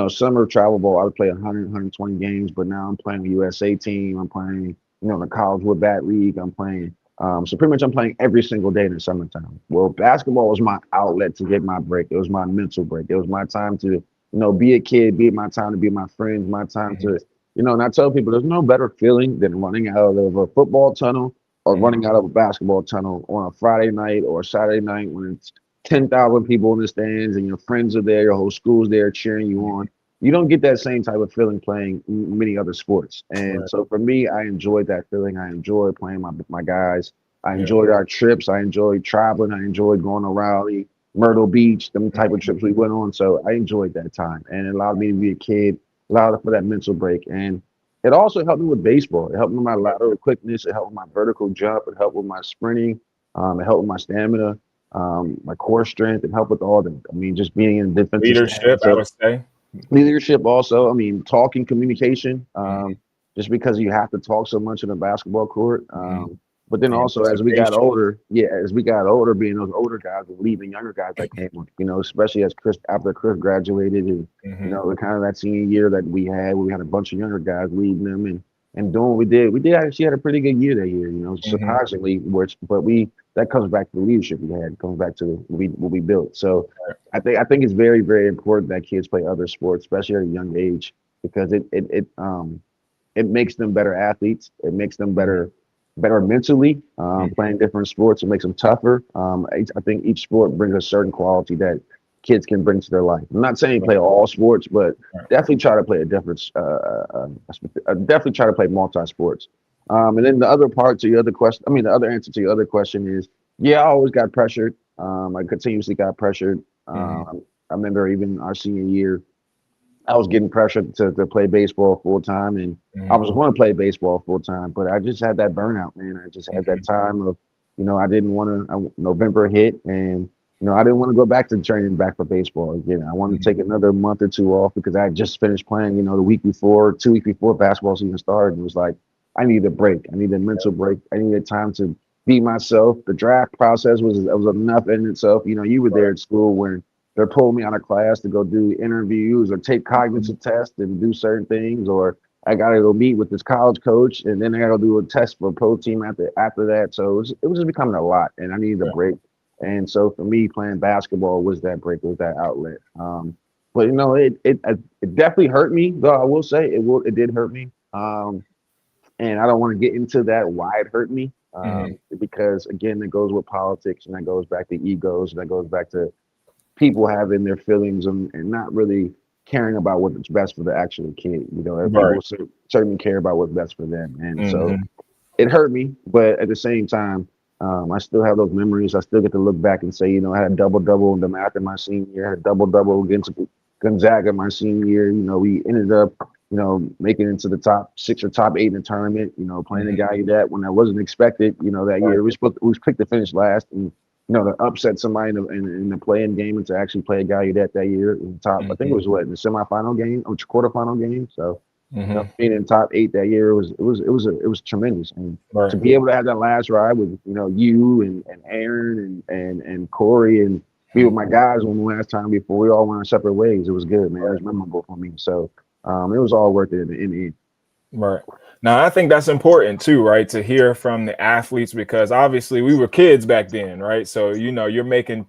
summer travel ball, I would play 100, 120 games, but now I'm playing the USA team. I'm playing, the College Wood Bat League. I'm playing. So pretty much I'm playing every single day in the summertime. Well, basketball was my outlet to get my break. It was my mental break. It was my time to, be a kid, be my time to be my friends, my time to, and I tell people there's no better feeling than running out of a football tunnel or running out of a basketball tunnel on a Friday night or Saturday night when it's 10,000 people in the stands and your friends are there, your whole school's there cheering you on. You don't get that same type of feeling playing many other sports. And so for me, I enjoyed that feeling. I enjoyed playing my guys. I enjoyed our trips. I enjoyed traveling. I enjoyed going to Raleigh, Myrtle Beach, them type of trips we went on. So I enjoyed that time. And it allowed me to be a kid, allowed for that mental break. And it also helped me with baseball. It helped me with my lateral quickness. It helped with my vertical jump. It helped with my sprinting. It helped with my stamina, my core strength. It helped with all that. I mean, just being in defensive Leadership, I would say. Leadership also. I mean, talking, communication, just because you have to talk so much in a basketball court. But then also as we got older, being those older guys and leading younger guys that came on, especially after Chris graduated and, kind of that senior year that we had a bunch of younger guys leading them and doing what we did. We actually had a pretty good year that year, surprisingly, that comes back to the leadership we had, comes back to what we built. So I think it's very, very important that kids play other sports, especially at a young age, because it makes them better athletes. It makes them better mentally, playing different sports. It makes them tougher. I think each sport brings a certain quality that kids can bring to their life. I'm not saying play all sports, but definitely try to play definitely try to play multi-sports. And then the other answer to your other question is, I always got pressured. I continuously got pressured. I remember even our senior year, I was getting pressured to play baseball full time, and I was going to play baseball full time, but I just had that burnout, man. I just had that time of, I didn't want to. November hit, and I didn't want to go back to training back for baseball again. I wanted to take another month or two off because I had just finished playing, the week before, 2 weeks before basketball season started. It was like I needed a break. I needed a mental break. I needed time to be myself. The draft process was enough in itself. You were there at school when they're pulling me out of class to go do interviews or take cognitive tests and do certain things, or I got to go meet with this college coach, and then I got to do a test for a pro team after that. So it was just becoming a lot, and I needed a break. And so for me, playing basketball was that break, was that outlet. But it definitely hurt me, though. I will say it did hurt me. And And I don't want to get into that why it hurt me, Mhm. because again, it goes with politics, and that goes back to egos, and that goes back to people having their feelings and not really caring about what's best for the actual kid. You know, Right. people certainly care about what's best for them, and so Mhm. it hurt me. But at the same time, I still have those memories. I still get to look back and say, you know, I had a double double in the math in my senior year. I had a double double against Gonzaga my senior year. You know, we ended up, you know, making it into the top 6 or top 8 in the tournament. You know, playing a Mhm. guy that when I wasn't expected. You know, that Right. year we was picked to finish last, and you know, to upset somebody in the playing game and to actually play a guy that year in the top. I think it Mhm. was what in the semifinal game or quarterfinal game. So you know, Mhm. being in top 8 that year it was tremendous. And Right. to be able to have that last ride with you and Aaron and Corey and be with my guys one last time before we all went our separate ways, it was good, man. It was memorable for me. So it was all worth it in the end. Right. Now, I think that's important too, right? To hear from the athletes because obviously we were kids back then, right? So, you're making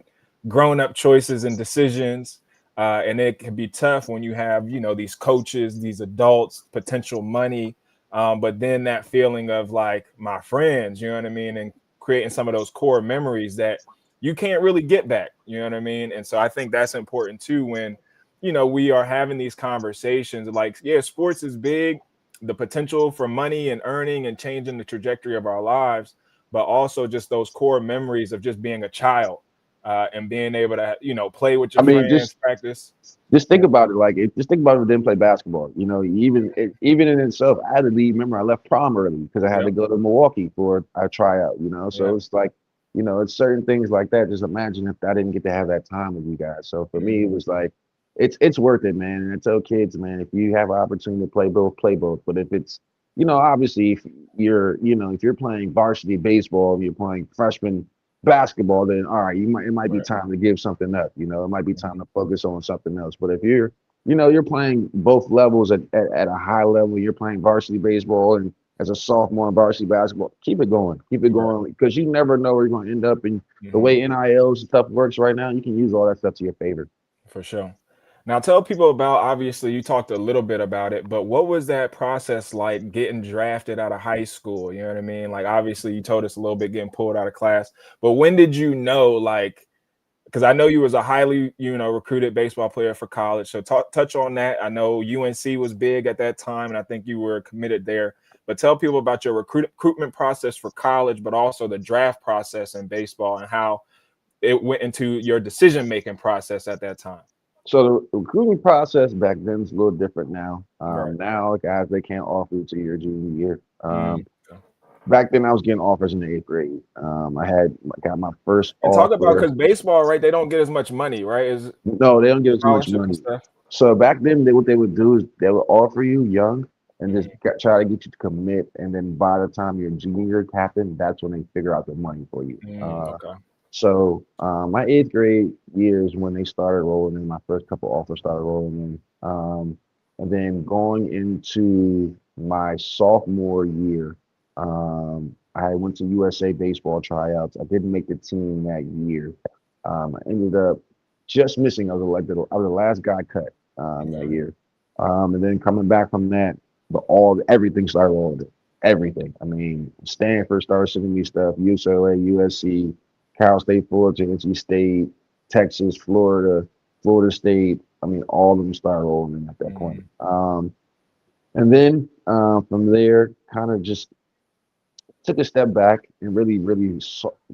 grown-up choices and decisions. And it can be tough when you have, these coaches, these adults, potential money. But then that feeling of like my friends, you know what I mean? And creating some of those core memories that you can't really get back, you know what I mean? And so I think that's important too when, we are having these conversations like, yeah, sports is big, the potential for money and earning and changing the trajectory of our lives, but also just those core memories of just being a child and being able to, play with I your mean, friends, practice. just think Yeah. about it. Just think about if we didn't play basketball. You know, even in itself, I had to leave. Remember, I left prom early because I had to Yep. go to Milwaukee for a tryout. You know, so Yep. it's like, it's certain things like that. Just imagine if I didn't get to have that time with you guys. So for me, it Mhm. was like, it's worth it, man. And I tell kids, man, if you have an opportunity to play both, play both. But if it's, obviously, if if you're playing varsity baseball, if you're playing freshman basketball, then all right, it might be Right. time to give something up. It might be time Mhm. to focus on something else. But if you're playing both levels at a high level, you're playing varsity baseball and as a sophomore in varsity basketball, keep it Right. going because you never know where you're going to end up. And the Mhm. way NILs and stuff works right now, you can use all that stuff to your favor. For sure. Now tell people about, obviously you talked a little bit about it, but what was that process like getting drafted out of high school? You know what I mean? Like obviously you told us a little bit getting pulled out of class, but when did you know, like, because I know you was a highly, recruited baseball player for college. So touch on that. I know UNC was big at that time, and I think you were committed there. But tell people about your recruitment process for college, but also the draft process in baseball and how it went into your decision-making process at that time. So the recruiting process back then is a little different now. Right. Now guys they can't offer you to your junior year. Mm, okay. Back then I was getting offers in the 8th grade. Got my first And talk about offer. because baseball, right? They don't get as much money, right? Is No, they don't give as much scholarships and money. stuff. So back then, what they would do is they would offer you young and just Mhm. try to get you to commit. And then by the time your junior year happened, that's when they figure out the money for you. Okay. My 8th grade years when they started rolling in, my first couple offers started rolling in. And then going into my sophomore year, I went to USA baseball tryouts. I didn't make the team that year. I ended up just missing. I was the last guy cut that Okay. year. And then coming back from that, everything started rolling. Everything. I mean, Stanford started sending me stuff. UCLA, USC, Cal State, Fullerton, NC State, Texas, Florida, Florida State. I mean, all of them started rolling in at that point. Mhm. And then from there, kind of just took a step back and really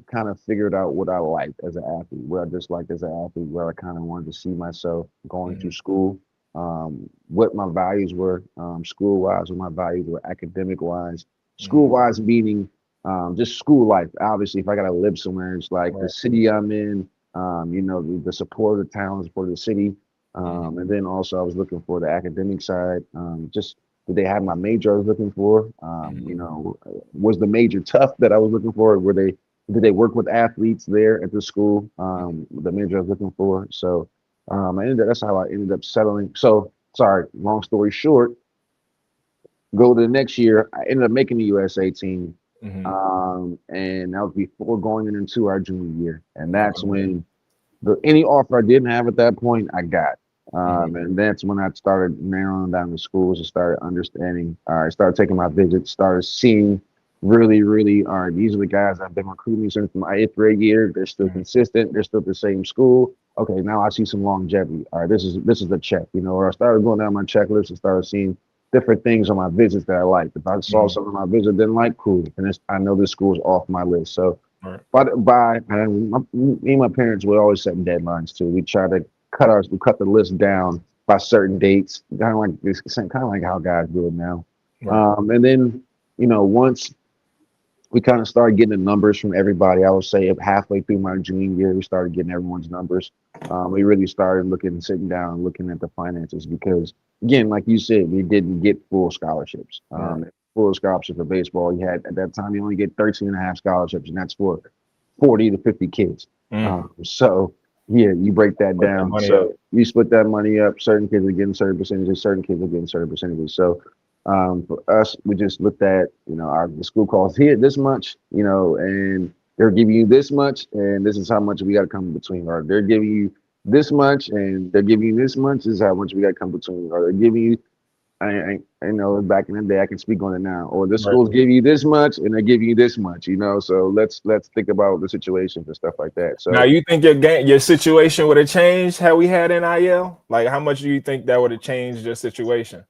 kind of figured out what I liked as an athlete, what I disliked as an athlete, where I kind of wanted to see myself going to Mhm. school, what my values were, school wise, what my values were academic wise, school Mhm. wise meaning just school life. Obviously, if I got to live somewhere, it's like the Right. city I'm in, the support of the town, the support of the city. Mhm. And then also I was looking for the academic side, just did they have my major I was looking for? Mhm. Was the major tough that I was looking for? Did they work with athletes there at the school? The major I was looking for. So that's how I ended up settling. So sorry, long story short, go to the next year. I ended up making the USA team. Mhm. And that was before going into our junior year. And that's Okay. when any offer I didn't have at that point, I got. And that's when I started narrowing down the schools and started understanding. I started taking my visits, started seeing really, really, all right, these are the guys I've been recruiting since my 8th grade year. They're still consistent. They're still at the same school. Okay, now I see some longevity. All right, this is the check, or I started going down my checklist and started seeing different things on my visits that I liked. If I saw something on my visit didn't like, cool. And I know this school's off my list. So me and my parents were always setting deadlines too. We try to cut the list down by certain dates, kind of like this, kind of like how guys do it now. And then once we kind of started getting the numbers from everybody, I would say halfway through my junior year, we started getting everyone's numbers. We really started sitting down and looking at the finances because, again, like you said, we didn't get full scholarships. Full scholarship for baseball, you had at that time you only get 13 and a half scholarships, and that's for 40 to 50 kids. So yeah, you break that down. So you split that money up. Certain kids are getting certain percentages. Certain kids are getting certain percentages. So for us, we just looked at the school costs here this much, and they're giving you this much, and this is how much we got to come between. Or they're giving you this much, and they're giving you this much. This is how much we got to come between. Or they're giving you. I know back in the day, I can speak on it now. Or the schools give you this much, and they give you this much. So let's think about the situations and stuff like that. So now, you think your situation would have changed had we had NIL? Like, how much do you think that would have changed your situation?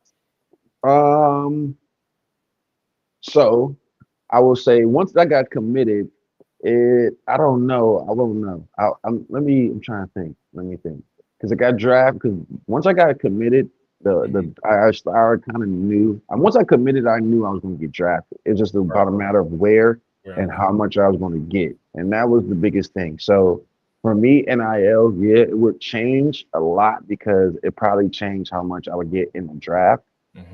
So I will say once I got committed, I don't know. I won't know. I'm trying to think. Let me think. Because I got drafted. Because once I got committed, I kind of knew. Once I committed, I knew I was going to get drafted. It's just about a matter of where and how much I was going to get, and that was the biggest thing. So for me, NIL, yeah, it would change a lot because it probably changed how much I would get in the draft,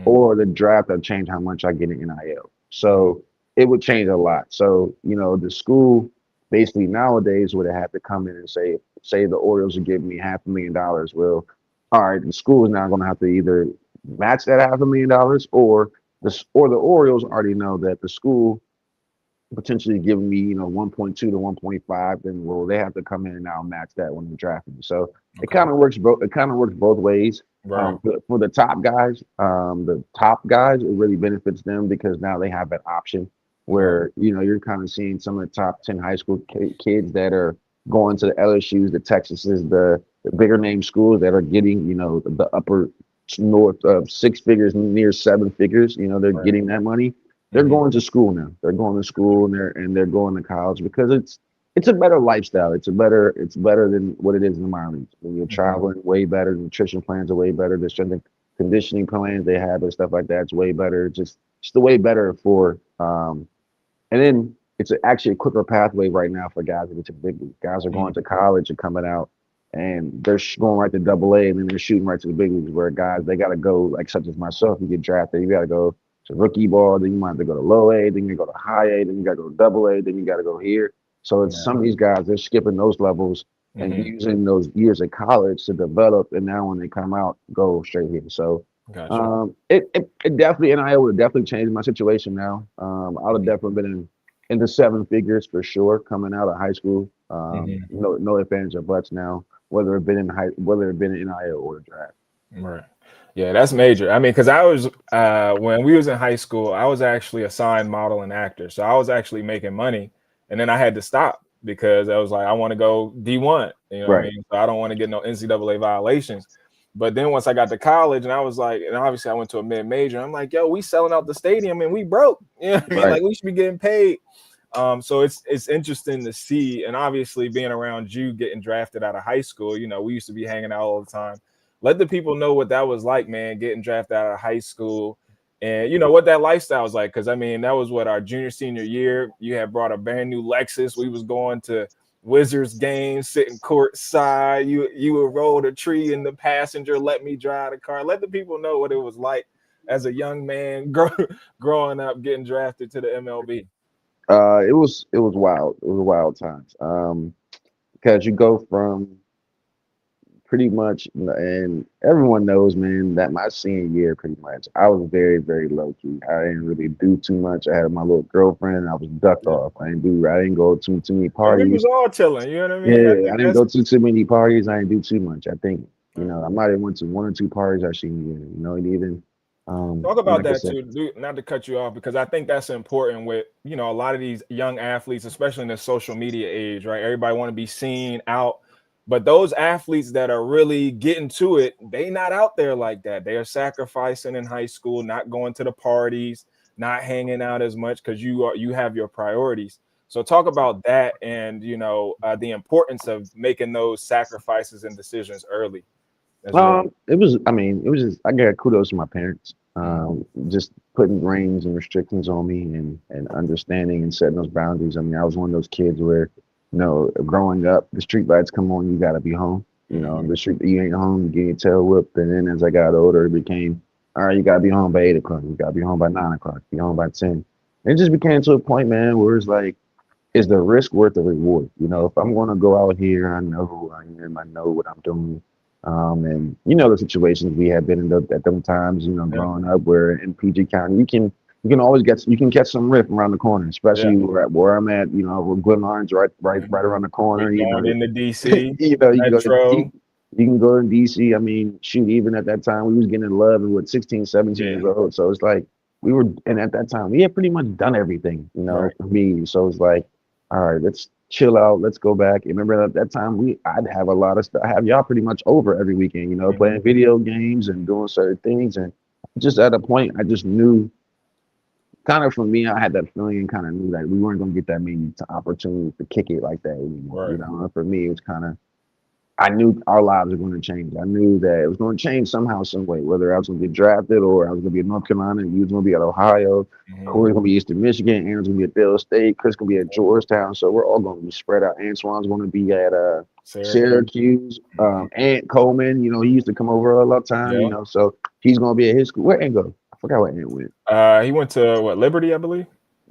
or the draft would change how much I get in NIL. So it would change a lot. So the school basically nowadays would have had to come in and say the Orioles would give me $500,000. Well, all right, the school is now going to have to either match that $500,000 or the Orioles already know that the school potentially giving me 1.2 to 1.5, then they have to come in and now match that when they're drafting me. So it kind of works both ways. For the top guys, it really benefits them because now they have that option where you're kind of seeing some of the top 10 high school kids that are going to the LSUs, the Texases, the bigger name schools that are getting, the upper north of 6 figures, near 7 figures. They're getting that money. They're going to school now. They're going to school and they're going to college because it's a better lifestyle. It's better than what it is in the minor leagues. When you're traveling, way better. The nutrition plans are way better. The strength and conditioning plans they have and stuff like that, it's way better. It's just the way better for and then it's actually a quicker pathway right now for guys to get to the big leagues. Guys are going to college and coming out, and they're going right to AA, and then they're shooting right to the big leagues. Where guys, they got to go, like such as myself, you get drafted, you got to go to rookie ball, then you might have to go to low A, then you go to high A, then you got to go to AA, then you got to go here. So it's some of these guys, they're skipping those levels and using those years of college to develop, and now when they come out, go straight here. So it definitely, NIL would definitely change my situation now. I would have definitely been in the 7 figures for sure coming out of high school. No ifs, ands, or buts now, whether it been in NIL or the draft. Right. Yeah, that's major. I mean, because I was when we was in high school, I was actually a signed model and actor, so I was actually making money, and then I had to stop because I was like, I want to go D1. What I mean? So I don't want to get no NCAA violations. But then once I got to college, and I was like, and obviously I went to a mid-major, I'm like, yo, we selling out the stadium and we broke. I mean? Like, we should be getting paid. So it's interesting to see, and obviously being around you getting drafted out of high school, we used to be hanging out all the time. Let the people know what that was like, man, getting drafted out of high school, and what that lifestyle was like. Because I mean, that was what our senior year. You had brought a brand new Lexus. We was going to Wizards games, sitting courtside. You would roll the tree in the passenger, let me drive the car. Let the people know what it was like as a young man growing up, getting drafted to the MLB. It was wild. It was wild times. Because you go from pretty much, and everyone knows, man, that my senior year, pretty much, I was very, very low key. I didn't really do too much. I had my little girlfriend, and I was ducked off. I didn't go too many parties. We was all chilling, you know what I mean? Yeah, I didn't go to too many parties. I didn't do too much. I think You know, I might have went to 1 or 2 parties our senior year. You know, and even Talk about like I that said, too. Not to cut you off, because I think that's important with, you know, a lot of these young athletes, especially in the social media age, right? Everybody want to be seen out, but those athletes that are really getting to it, they not out there like that. They are sacrificing in high school, not going to the parties, not hanging out as much because you have your priorities. So talk about that, and you know, the importance of making those sacrifices and decisions early as well. it was. I mean, it was just. I got kudos to my parents. Mhm. Just putting reins and restrictions on me, and understanding and setting those boundaries. I mean, I was one of those kids where, you know, growing up, the street lights come on, you got to be home. You know, Mhm. the street you ain't home, you get your tail whipped. And then as I got older, it became, all right, you got to be home by 8 o'clock. You got to be home by 9 o'clock. Be home by 10. It just became to a point, man, where it's like, is the risk worth the reward? You know, if I'm going to go out here, I know who I am, I know what I'm doing. And you know the situations we have been in at them times. You know, Yeah. growing up, where in PG County, you can always you can catch some riff around the corner, Yeah. especially where I'm at. You know, where Glen Orange right Mhm. around the We corner. You going know, into DC, you know, you can go to Metro. you can go to DC. I mean, shoot, even at that time, we was getting in love and what 16, 17 Yeah. years old. So it's like we were, and at that time, we had pretty much done everything, you know, Right. for me. So it's like, all right, let's chill out, let's go back. And remember at that time, I'd have a lot of stuff. I have y'all pretty much over every weekend, you know, Mhm. playing video games and doing certain things. And just at a point, I just knew, kind of for me, I had that feeling and kind of knew that we weren't going to get that many opportunities to kick it like that anymore. Right. You know, and for me, it was kind of, I knew our lives were going to change. I knew that it was going to change somehow, some way, whether I was going to get drafted or I was going to be in North Carolina and you was going to be at Ohio. Mhm. Corey's going to be Eastern Michigan. Aaron's going to be at Dale State. Chris going to be at Georgetown. So we're all going to be spread out. Antoine's going to be at Syracuse. Syracuse. Mhm. Ant Coleman, you know, he used to come over a lot of time, you Yeah. know, so he's going to be at his school. Where Ant go? I forgot where Ant went. He went to what, Liberty, I believe.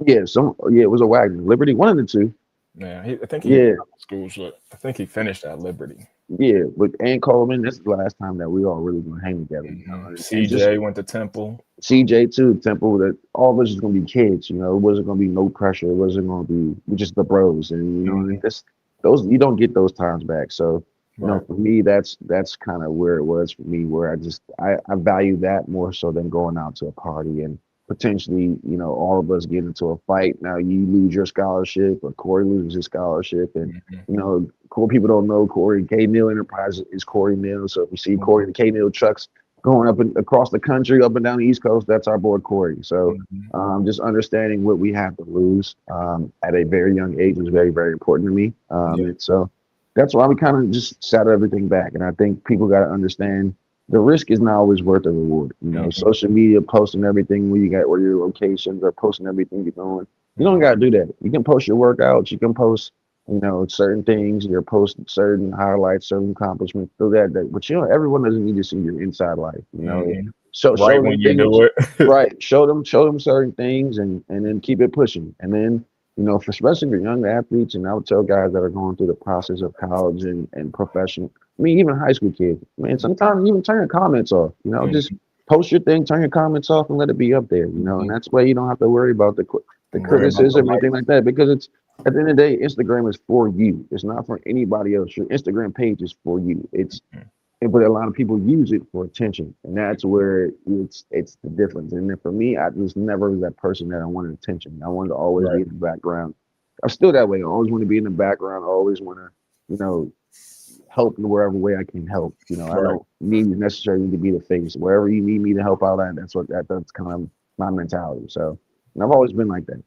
Yeah, it was a Wagner. Liberty, one of the two. Yeah, I think he Yeah, schools. I think he finished at Liberty. yeah. With Ant Coleman, this is the last time that we all really going to hang together, you know, Mhm. and just CJ went to Temple. CJ too, Temple, that all of us is gonna be kids, you know. It wasn't gonna be no pressure. It wasn't gonna be we just the bros, and you know, Mhm. and this those you don't get those times back. So, you know, Right. for me, that's kind of where it was for me, where I value that more so than going out to a party and potentially, you know, all of us get into a fight. Now you lose your scholarship, or Corey loses his scholarship, and Mhm. you know, cool people don't know Corey. K Mill Enterprise is Corey Mill. So if you see Corey Mhm. the K Mill trucks going up and across the country, up and down the East Coast, that's our boy Corey. So Mhm. just understanding what we have to lose at a very young age was very, very important to me. Yeah. And so that's why we kind of just sat everything back. And I think people got to understand the risk is not always worth the reward. You know, Mhm. social media posting everything where you got where your locations or posting everything you're doing. You don't Mhm. got to do that. You can post your workouts. You can post, you know, certain things. You're posting certain highlights, certain accomplishments. Do that. But you know, everyone doesn't need to see your inside life. You know, Mhm. show Right when them you things. do it. Right. Show them certain things, and then keep it pushing. And then, you know, for especially for young athletes, and I would tell guys that are going through the process of college and professional. I mean, even high school kids. Man, sometimes even turn your comments off. You know, just Mhm. post your thing, turn your comments off, and let it be up there. You know, and Mhm. that's why you don't have to worry about the Worry about the criticism or anything likes. like that, because it's at the end of the day, Instagram is for you. It's not for anybody else. Your Instagram page is for you. Mhm. But a lot of people use it for attention, and that's where it's the difference. And then for me, I just never was that person that I wanted attention. I wanted to always be Right. in the background. I'm still that way. I always want to be in the background. I always want to, you know, help in wherever way I can help. You know, I Right. don't need necessarily to be the face. Wherever you need me to help out at, that's kind of my mentality. So, and I've always been like that.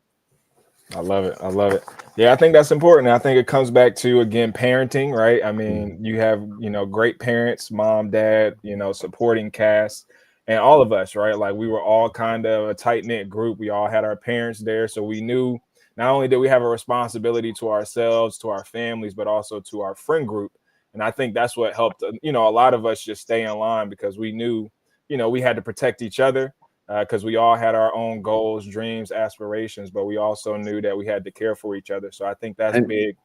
I love it. I love it. Yeah, I think that's important. I think it comes back to, again, parenting, right? I mean, you have, you know, great parents, mom, dad, you know, supporting cast, and all of us, right? Like we were all kind of a tight knit group. We all had our parents there, so we knew not only did we have a responsibility to ourselves, to our families, but also to our friend group. And I think that's what helped, you know, a lot of us just stay in line because we knew, you know, we had to protect each other, because we all had our own goals, dreams, aspirations, but we also knew that we had to care for each other. So I think that's And big.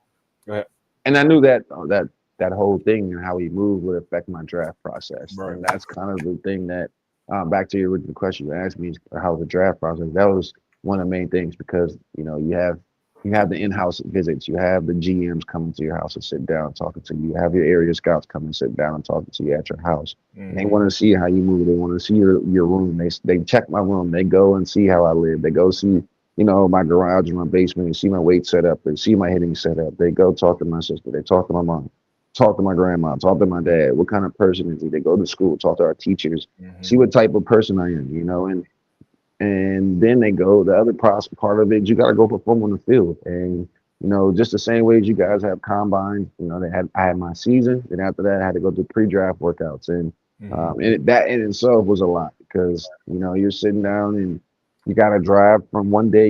Go ahead. and I knew that that whole thing and how he moved would affect my draft process, Right. and that's kind of the thing that back to your original question you asked me, how was the draft process? That was one of the main things because you know you have You have the in-house visits. You have the GMs coming to your house and sit down and talking to you. You have your area scouts come and sit down and talking to you at your house. And they want to see how you move. They want to see your room. They check my room. They go and see how I live. They go see, my garage and my basement and see my weight set up and see my hitting set up. They go talk to my sister. They talk to my mom, talk to my grandma, talk to my dad. What kind of person is he? They go to school, talk to our teachers, see what type of person I am, and then they go. The other part of it, you got to go perform on the field, and just the same way as you guys have combine. I had my season, and after that, I had to go through pre-draft workouts, and that in itself was a lot because you're sitting down and you got to drive from one day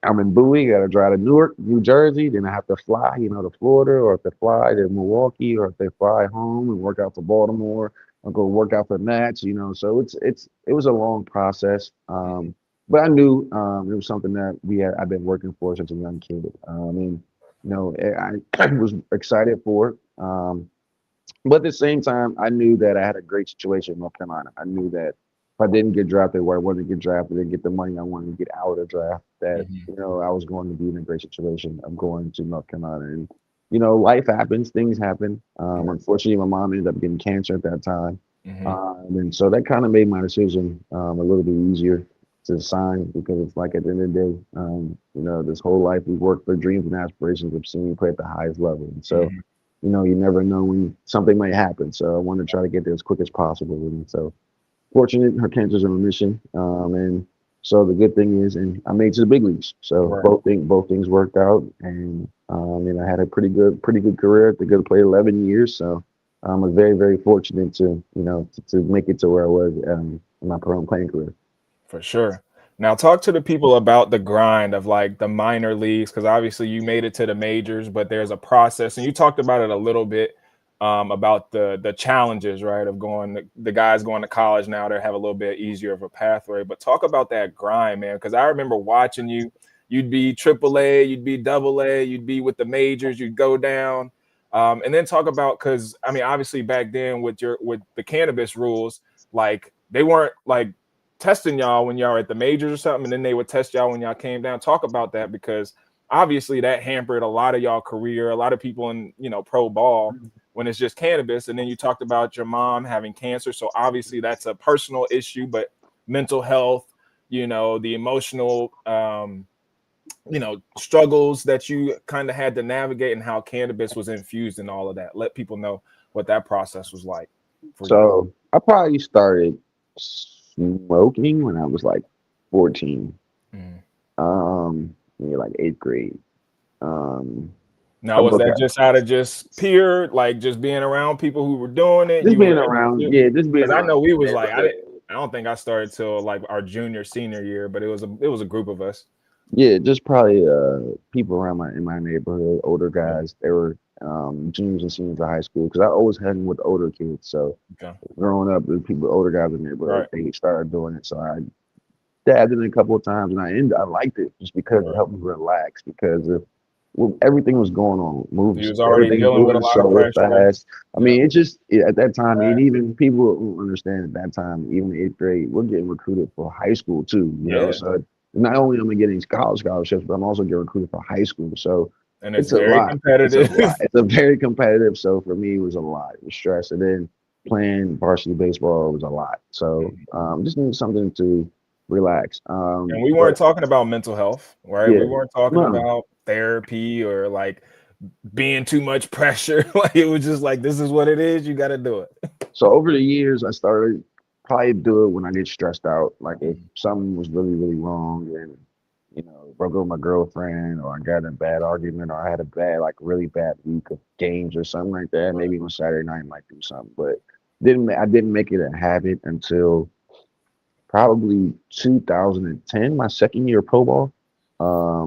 I'm in Bowie, you got to drive to Newark, New Jersey, then I have to fly, to Florida, or if they fly to Milwaukee, or if they fly home and work out to Baltimore. I'll go work out for Nats, So it was a long process, but I knew it was something that I've been working for since a young kid. I was excited for it, but at the same time, I knew that I had a great situation in North Carolina. I knew that if I didn't get drafted, where I wanted to get drafted, and get the money I wanted to get out of the draft, that I was going to be in a great situation of going to North Carolina. And life happens, things happen. Unfortunately, my mom ended up getting cancer at that time. And so that kind of made my decision a little bit easier to sign because it's like at the end of the day, this whole life we worked for dreams and aspirations of seeing you play at the highest level. And so, you never know when something might happen. So I want to try to get there as quick as possible. And so fortunate, her cancer's in remission. And so the good thing is, and I made it to the big leagues. So both things worked out, and I had a pretty good career. I played 11 years. So I was very, very fortunate to make it to where I was in my pro playing career. For sure. Now talk to the people about the grind of like the minor leagues, because obviously you made it to the majors, but there's a process, and you talked about it a little bit about the challenges, right, of the guys going to college now. They have a little bit easier of a pathway, but talk about that grind, man, because I remember watching you. You'd be AAA, you'd be AA, you'd be with the majors, you'd go down, and then talk about, because I mean, obviously back then with the cannabis rules, like they weren't like testing y'all when y'all were at the majors or something, and then they would test y'all when y'all came down. Talk about that, because obviously that hampered a lot of y'all career, a lot of people in pro ball when it's just cannabis. And then you talked about your mom having cancer, so obviously that's a personal issue, but mental health, the emotional struggles that you kind of had to navigate, and how cannabis was infused in all of that. Let people know what that process was like for you. I probably started smoking when I was like 14. Like 8th grade. Now, was that just out of just peer, like just being around people who were doing it? Just being around, just being. Because I know we was like, I don't think I started till like our senior year, but it was a group of us. Yeah, just probably people around in my neighborhood, older guys. They were juniors and seniors of high school, because I always hung with older kids. So growing up, with older guys in the neighborhood, they started doing it. So I dabbed in it a couple of times, and I liked it just because it helped me relax. Because everything was going on, moves. He was already dealing with a lot of pressure. Fast. I mean, it just at that time, and even people who understand at that time, even 8th grade, we're getting recruited for high school too. You know, so not only am I getting college scholarships, but I'm also getting recruited for high school. So it's very competitive. It's a very competitive. So for me, it was a lot. It was stress, and then playing varsity baseball was a lot. So just need something to relax. And we weren't talking about mental health, right? We weren't talking about therapy or like being too much pressure. Like it was just like, this is what it is. You got to do it. So over the years, I started probably do it when I get stressed out. Like if something was really, really wrong, and broke up with my girlfriend, or I got in a bad argument, or I had really bad week of games or something like that. Maybe on Saturday night I might do something, but I didn't make it a habit until probably 2010, my second year of pro ball,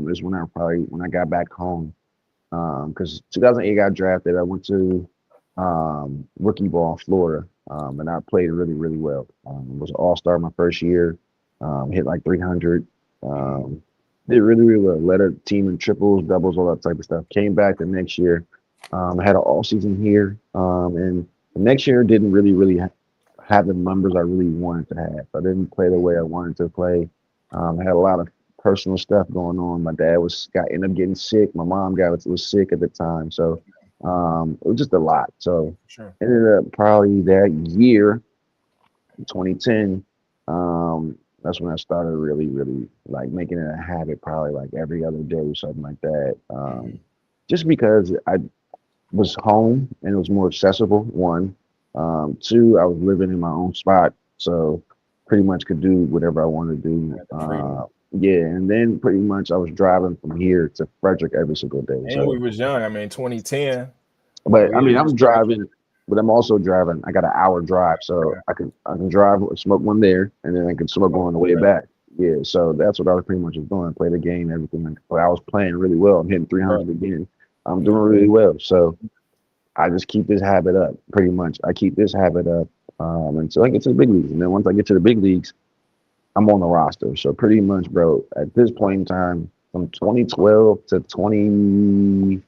is when I got back home. Because 2008 I got drafted. I went to rookie ball in Florida, and I played really, really well. Was an all-star my first year, hit like 300. Did really, really well. Led a team in triples, doubles, all that type of stuff. Came back the next year. I had an all-season here, and the next year didn't really have the numbers I really wanted to have. I didn't play the way I wanted to play. I had a lot of personal stuff going on. My dad ended up getting sick. My mom was sick at the time, so it was just a lot. So Sure. ended up probably that year, 2010. That's when I started really, really like making it a habit, probably like every other day or something like that. Just because I was home and it was more accessible. One, two, I was living in my own spot, so pretty much could do whatever I wanted to do. Freedom. Yeah, and then pretty much I was driving from here to Frederick every single day. And we So, was young. I mean, 2010. but I We mean, didn't I'm start. driving, but I'm also driving. I got an hour drive, so I can drive, smoke one there, and then I can smoke one on the way back. Yeah, so that's what I was pretty much just doing. Play the game, everything. But I was playing really well. I'm hitting 300 again. I'm doing really well. So I just keep this habit up, pretty much. I keep this habit up until I get to the big leagues. And then once I get to the big leagues, I'm on the roster. So pretty much, bro, at this point in time, from 2012 to 2012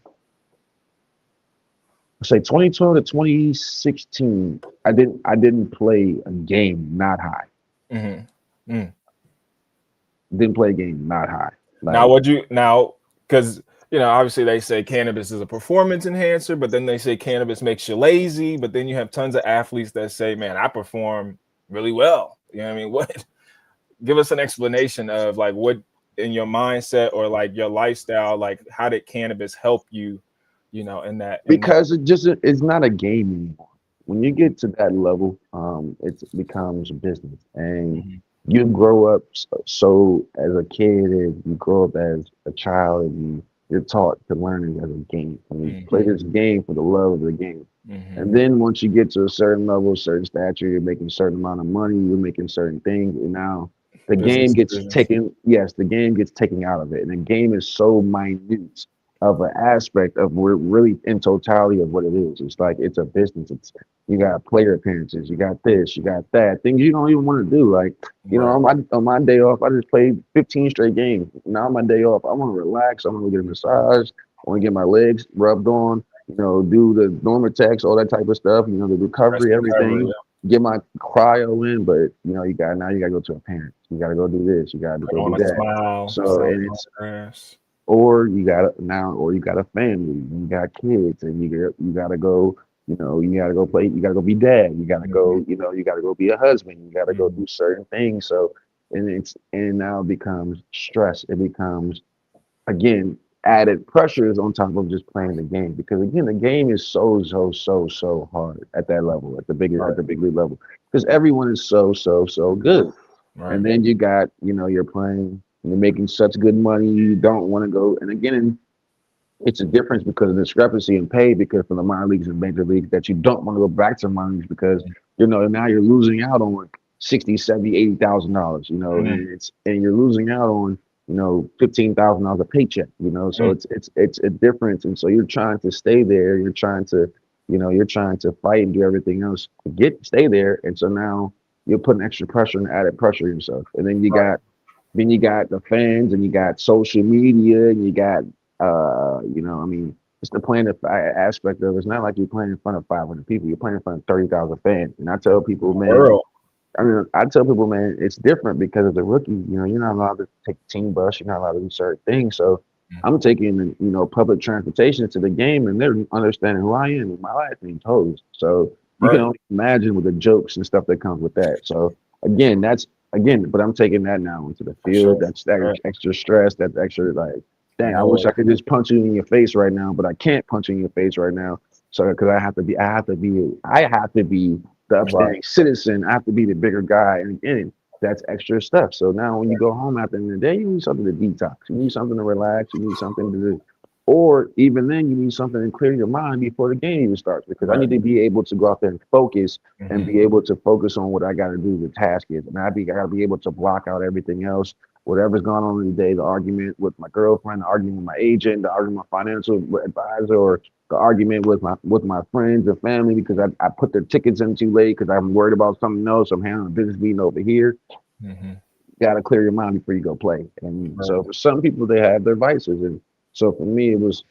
to 2016, I didn't play a game not high. Mm-hmm. Didn't play a game not high. Now, Like, because obviously they say cannabis is a performance enhancer, but then they say cannabis makes you lazy. But then you have tons of athletes that say, "Man, I perform really well." You know what I mean? What? Give us an explanation of like what in your mindset or like your lifestyle, like how did cannabis help you? In that. because it's not a game anymore. When you get to that level, it becomes business, and Mhm. you grow up so as a kid, and you grow up as a child, and you're taught to learn it as a game. And you play this game for the love of the game. Mhm. And then once you get to a certain level, certain stature, you're making a certain amount of money, you're making certain things, and now the game Business gets decisions. taken. Yes, the game gets taken out of it, and the game is so minute of an aspect of we're really in totality of what it is. It's like it's a business. It's you got player appearances, you got this, you got that, things you don't even want to do. Like Right. on my day off, I just played 15 straight games. Now on my day off, I want to relax. I want to get a massage. I want to get my legs rubbed on. Do the Normatex, all that type of stuff. The Rest recovery, recovery. everything. Get my cryo in, but you gotta go to a parent. You gotta go do this. You gotta I go do want to that. smile. So Sign and it's autographs. or you got a family, you got kids, and you gotta go. You gotta go play. You gotta go be dad. You gotta go. Mhm. You gotta go be a husband. You gotta go Mhm. do certain things. So and now it becomes stress. It becomes again added pressures on top of just playing the game because again the game is so hard at that level at Right. the big league level because everyone is so good Right. and then you got you're playing you're making such good money you don't want to go and again it's a difference because of discrepancy in pay because for the minor leagues and major leagues that you don't want to go back to minor leagues because now you're losing out on 60, 70, $80,000, Mhm. and you're losing out on, $15,000 a paycheck, so Mm. it's a difference. And so you're trying to stay there, you're trying to fight and do everything else to stay there. And so now you're putting extra pressure and added pressure on yourself. And then you got the fans and you got social media and you got I mean, it's the playing aspect of it. It's not like you're playing in front of 500 people. You're playing in front of 30,000 fans. And I tell people, man, World. I tell people, man, it's different because as a rookie, you're not allowed to take the team bus. You're not allowed to do certain things. So I'm taking, public transportation to the game and they're understanding who I am and my life being told. So you can Right. only imagine with the jokes and stuff that comes with that. So again, but I'm taking that now into the For sure. field. That's that Right. extra stress. That's extra like, dang, I wish Noise. I could just punch you in your face right now, but I can't punch you in your face right now. So because I have to be the Right. upstanding citizen. I have to be the bigger guy. And again, that's extra stuff. So now when you go home after the end of the day, you need something to detox. You need something to relax. You need something to do. Or even then, you need something to clear your mind before the game even starts. Because I Right. need to be able to go out there and focus and Mhm. be able to focus on what I got to do, the task is. And I got to be able to block out everything else, whatever's going on in the day, the argument with my girlfriend, the argument with my agent, the argument with my financial advisor, or the argument with my friends and family because I put their tickets in too late because I'm worried about something else. I'm handling a business meeting over here. Mhm. Got to clear your mind before you go play. And Right. so for some people, they have their vices. And so for me, it was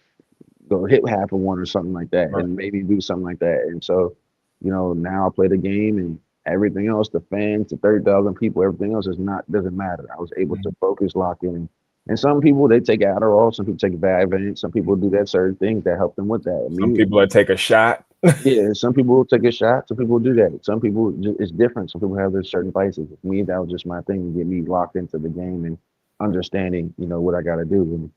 go hit half of one or something like that Right. and maybe do something like that. And so, now I play the game and Everything else, the fans, the 30,000 people, everything else doesn't matter. I was able to focus, lock in. And some people, they take Adderall, some people take Valium, some people do that certain things that help them with that. Some people will take a shot. Yeah, some people will take a shot. Some people do that. Some people, it's different. Some people have their certain vices. For me, that was just my thing to get me locked into the game and understanding, what I got to do. And,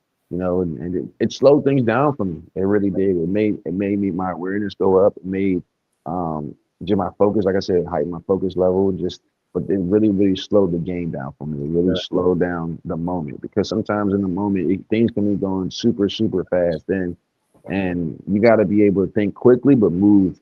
and it slowed things down for me. It really did. It made me, my awareness go up. It made just my focus, like I said, heighten my focus level. But it really, really slowed the game down for me. It really slowed down the moment, because sometimes in the moment, things can be going super, super fast. And you got to be able to think quickly, but move,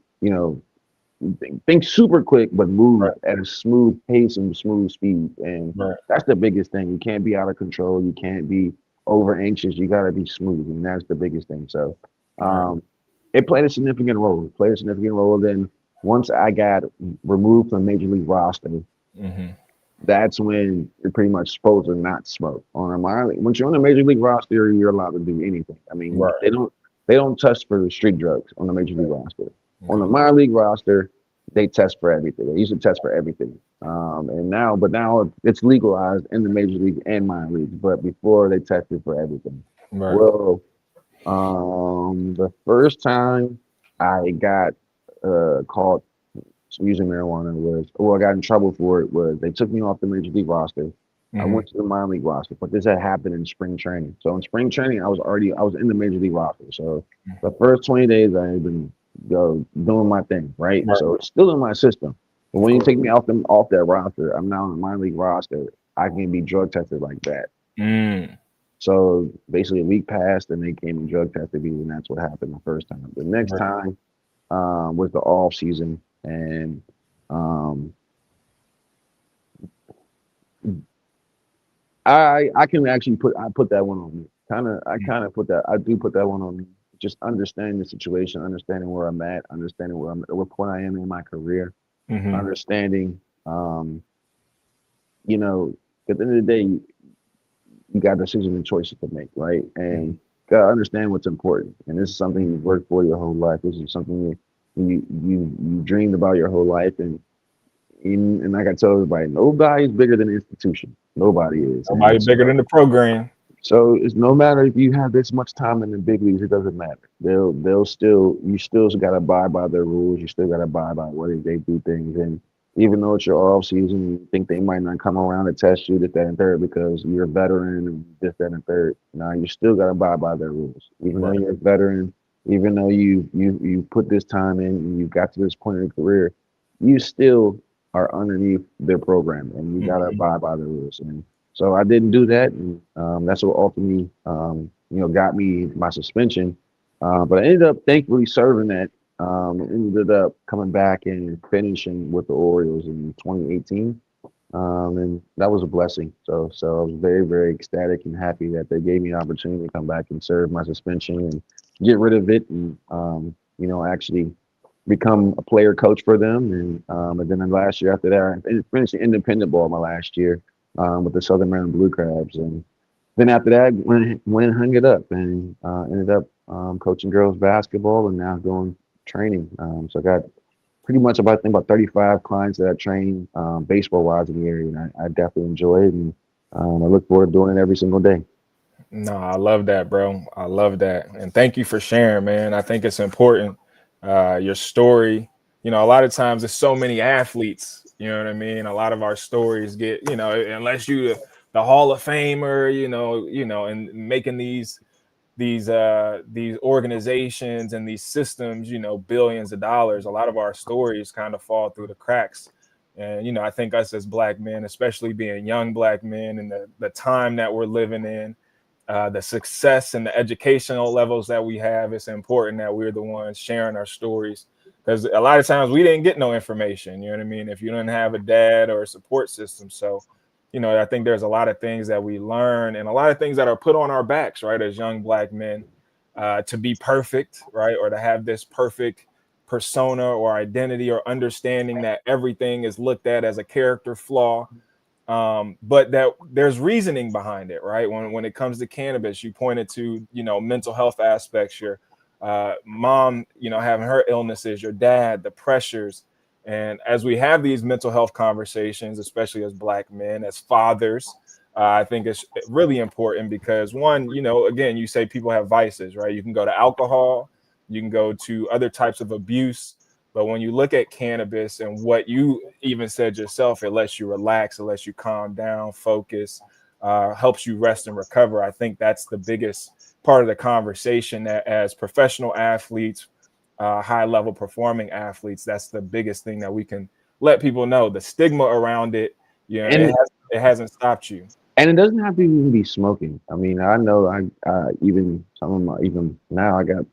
think super quick, but move at a smooth pace and smooth speed. And that's the biggest thing. You can't be out of control. You can't be over anxious. You got to be smooth. And that's the biggest thing. So it played a significant role. It played a significant role. Then once I got removed from Major League roster, that's when you're pretty much supposed to not smoke on a minor league. Once you're on the Major League roster, you're allowed to do anything. I mean, they don't test for street drugs on the Major League roster. On the minor league roster, they test for everything. They used to test for everything. But now it's legalized in the Major League and minor league. But before, they tested for everything. Well, the first time I got caught using marijuana I got in trouble for it, was they took me off the Major League roster. I went to the minor league roster, but this had happened in spring training. So in spring training, I was in the Major League roster. So the first 20 days I had been doing my thing, right? So it's still in my system. But when you take me off that roster, I'm now on the minor league roster. I can be drug tested like that. So basically a week passed and they came and drug tested me, and that's what happened the first time. The next time was the off season, and I can actually put that one on me. I put that one on me. Just understanding the situation, understanding where I'm at, understanding what point I am in my career, understanding, at the end of the day, you got decisions and choices to make, right? And you gotta understand what's important. And this is something you've worked for your whole life. This is something you dreamed about your whole life. And like I tell everybody, nobody's bigger than the institution. Nobody is. Nobody bigger than the program. So it's no matter if you have this much time in the big leagues, it doesn't matter. You still got to abide by their rules. You still got to abide by what they do things. And even though it's your off season, you think they might not come around to test you, this, that, and third, because you're a veteran and this, that, and third. Now you still got to abide by their rules. Even though you're a veteran, even though you put this time in and you got to this point in your career, you still are underneath their program, and you got to abide by the rules. And so I didn't do that, and that's what ultimately, got me my suspension. But I ended up thankfully serving that. Ended up coming back and finishing with the Orioles in 2018, and that was a blessing. So I was very, very ecstatic and happy that they gave me an opportunity to come back and serve my suspension and get rid of it, and actually become a player coach for them. And then last year after that, I finished the independent ball my last year. With the Southern Maryland Blue Crabs, and then after that went and hung it up, and ended up coaching girls basketball, and now doing training. So I got pretty much about 35 clients that I train baseball wise in the area, and I definitely enjoy it, and I look forward to doing it every single day. No, I love that, bro. I love that, and thank you for sharing, man. I think it's important. Your story. A lot of times there's so many athletes. You know what I mean? A lot of our stories get, unless you the Hall of Famer, and making these organizations and these systems, billions of dollars. A lot of our stories kind of fall through the cracks. And, I think us as Black men, especially being young Black men, and the time that we're living in, the success and the educational levels that we have, it's important that we're the ones sharing our stories. Because a lot of times we didn't get no information, you know what I mean, if you didn't have a dad or a support system. So, I think there's a lot of things that we learn, and a lot of things that are put on our backs, right, as young Black men, to be perfect, right, or to have this perfect persona or identity or understanding that everything is looked at as a character flaw. But that there's reasoning behind it, right? When it comes to cannabis, you pointed to, mental health aspects, your mom, having her illnesses, your dad, the pressures. And as we have these mental health conversations, especially as Black men, as fathers, I think it's really important because one, again, you say people have vices, right? You can go to alcohol, you can go to other types of abuse. But when you look at cannabis and what you even said yourself, it lets you relax, it lets you calm down, focus, helps you rest and recover. I think that's the biggest part of the conversation that as professional athletes, high level performing athletes, that's the biggest thing that we can let people know. The stigma around it, And it hasn't stopped you. And it doesn't have to even be smoking. I mean, I know even some of my even now I got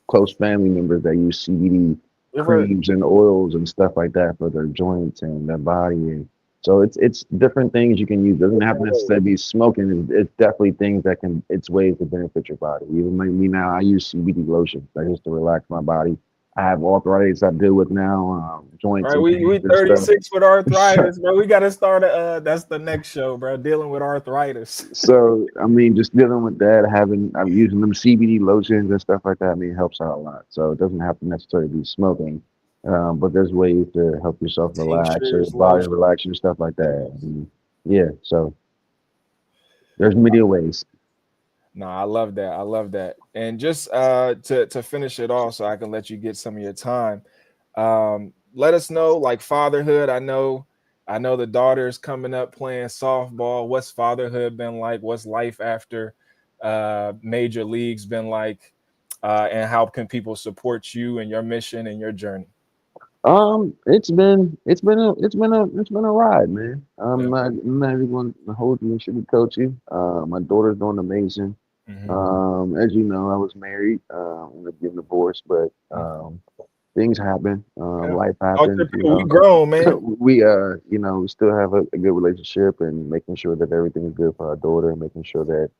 close family members that use CBD creams and oils and stuff like that for their joints and their body. And so it's different things you can use. It doesn't have to necessarily be smoking. It's definitely things that it's ways to benefit your body. Even like me now, I use CBD lotion just to relax my body. I have arthritis I deal with now, joints Right, and we pains and stuff. 36 with arthritis, bro. We got to start. That's the next show, bro. Dealing with arthritis. So I mean, just dealing with that, I'm using them CBD lotions and stuff like that. I mean, it helps out a lot. So it doesn't have to necessarily be smoking, but there's ways to help yourself relax or your Tinctures, body lotion. relax and stuff like that. I mean, yeah. So there's many ways. No, I love that. I love that. And just to finish it off, so I can let you get some of your time. Let us know, like fatherhood. I know the daughter's coming up playing softball. What's fatherhood been like? What's life after major leagues been like? And how can people support you and your mission and your journey? It's been a ride, man. Yeah. I'm not even going to hold you and sugarcoat you. My daughter's doing amazing. Mhm. As you know, I was married, ended up getting divorced, but things happen. Yeah. Life Talk to happens, people. We grown, man. we still have a good relationship and making sure that everything is good for our daughter and making sure that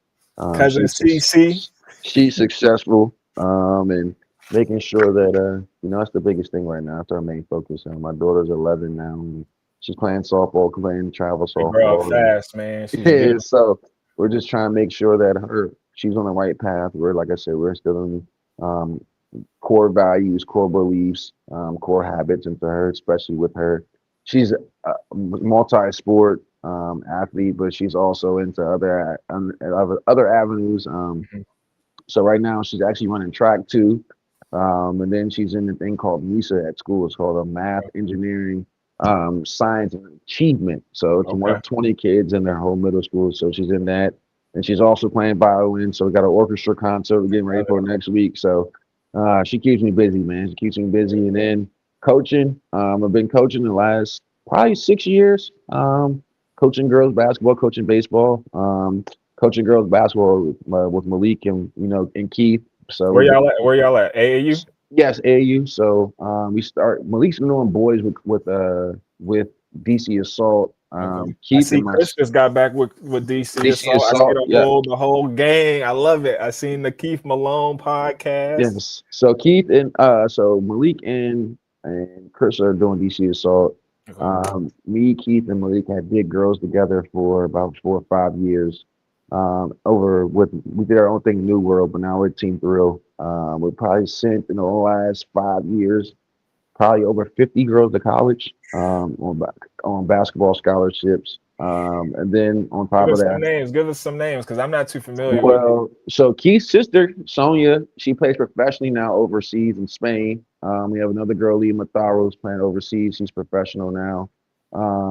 Cousin CC. she's successful, and making sure that that's the biggest thing right now. That's our main focus. And my daughter's 11 now, and she's playing softball, playing travel They grow up softball, and fast, man. She's yeah, beautiful. so we're just trying to make sure that she's on the right path. Like I said, we're instilling core values, core beliefs, core habits into her, especially with her. She's a multi-sport athlete, but she's also into other avenues. Mhm. So right now she's actually running track too. And then she's in the thing called MISA at school. It's called a math, engineering, science, and achievement. So it's Okay. worth 20 kids in their whole middle school. So she's in that. And she's also playing violin. So we got an orchestra concert we're getting ready for next week. So she keeps me busy, man. She keeps me busy. And then coaching. I've been coaching the last probably 6 years. Coaching girls basketball, coaching baseball. Coaching girls basketball with Malik and Keith. So Where y'all at? Where y'all at? AAU? yes, AAU. So Malik's been doing boys with DC Assault. Okay. I Keith see and Chris just got back with DC DC Assault. I see Assault. the Yeah. whole gang. I love it. I seen the Keith Malone podcast. Yes. So Keith and so Malik and Chris are doing DC Assault. Okay. Me, Keith, and Malik had did girls together for about 4 or 5 years. We did our own thing, New World, but now we're Team Thrill. We probably sent in the last 5 years probably over 50 girls to college on basketball scholarships. And then on Give top of us some that, names. Give us some names because I'm not too familiar with. well, so Keith's sister, Sonia, she plays professionally now overseas in Spain. We have another girl, Leah Matharo, who's playing overseas. She's professional now.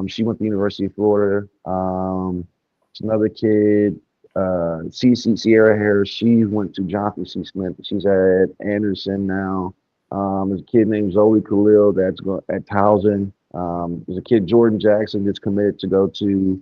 She went to the University of Florida. There's another kid, CC Sierra Harris. She went to Johnson C. Smith. She's at Anderson now. There's a kid named Zoe Khalil that's at Towson. There's a kid, Jordan Jackson, that's committed to go to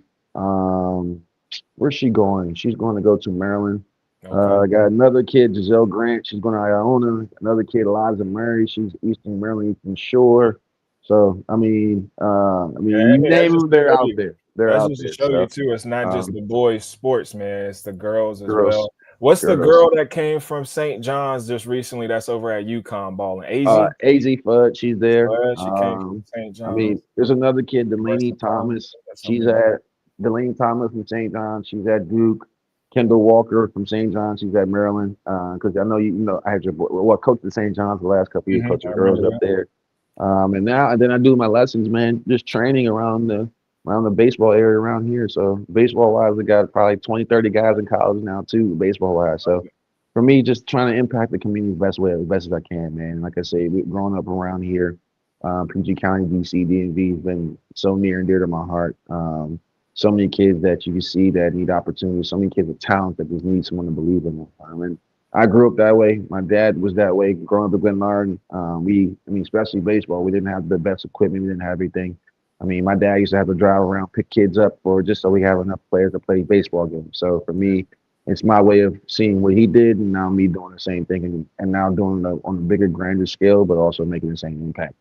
where's she going? She's going to go to Maryland. Okay. I got another kid, Giselle Grant. She's going to Iona. Another kid, Eliza Murray. She's Eastern Maryland, Eastern Shore. So Yeah, you that's name just them, to they're show out you. there. They're That's out just to there. show you So too. It's not just um, the boys' sports, man. It's the girls as girls, well. What's the girls. girl that came from St. John's just recently? That's over at UConn balling. AZ. AZ Fudd, she's there. She came from St. John's. There's another kid, Rest Delaney in power. Thomas. That's her She's name. at Delaney Thomas from St. John's. She's at Duke. Kendall Walker from St. John's. She's at Maryland. Because I know I had your boy. Well, I coached at St. John's the last couple of years, I coaching girls remember up that. there. And then I do my lessons, man, just training around the baseball area around here. So baseball wise, we got probably 20, 30 guys in college now too, baseball wise. So for me, just trying to impact the community the best way, as best as I can, man. Like I say, growing up around here, PG County, DC, DMV has been so near and dear to my heart. So many kids that you can see that need opportunities, so many kids with talent that just need someone to believe in them. And I grew up that way. My dad was that way. Growing up in Glenard, especially baseball, we didn't have the best equipment. We didn't have everything. I mean, my dad used to have to drive around, pick kids up for just so we have enough players to play baseball games. So for me, it's my way of seeing what he did, and now me doing the same thing, and now doing it on a bigger, grander scale, but also making the same impact.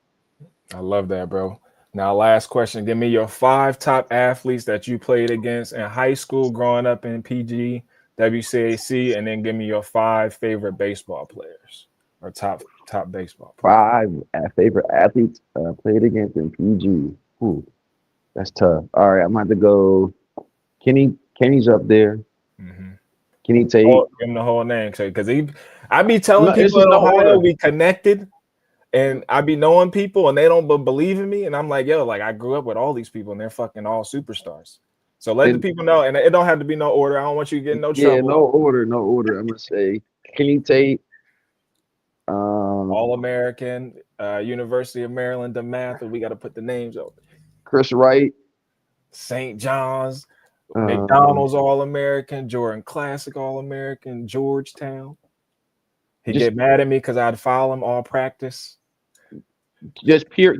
I love that, bro. Now, last question. Give me your 5 top athletes that you played against in high school, growing up in PG, WCAC, and then give me your 5 favorite baseball players or top baseball players. 5 favorite athletes played against in PG. Ooh, that's tough. All right, I'm going to have to go. Kenny's up there. Mm-hmm. Kenny Tate. Give him the whole name, because I be telling It's people in no Ohio order. we connected, and I be knowing people, and they don't believe in me, and I'm like, yo, like I grew up with all these people, and they're fucking all superstars. So let the people know, and it don't have to be no order. I don't want you to get in no trouble. Yeah, no order. I'm gonna say Kenny Tate, All-American, University of Maryland, DeMatha. We got to put the names up. Chris Wright, St. John's, McDonald's All-American, Jordan Classic All-American, Georgetown. He get mad at me because I'd foul him all practice. Just pure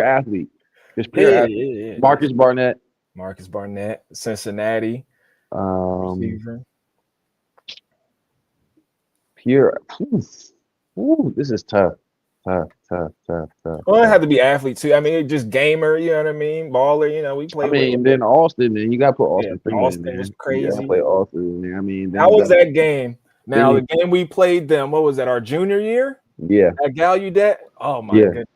athlete. Just pure athlete. Yeah. Marcus Barnett, Cincinnati. Receiver. Pure. Ooh, this is tough. Tough. Well, it had to be athlete too. I mean, just gamer, you know what I mean? Baller, you know, we play. I mean, then Austin, man, you got to put Austin. Yeah, Austin was crazy. You got to play Austin in there. I mean, how was that game? Now, the game we played them, what was that, our junior year? Yeah. At Gallaudet? Oh, my goodness.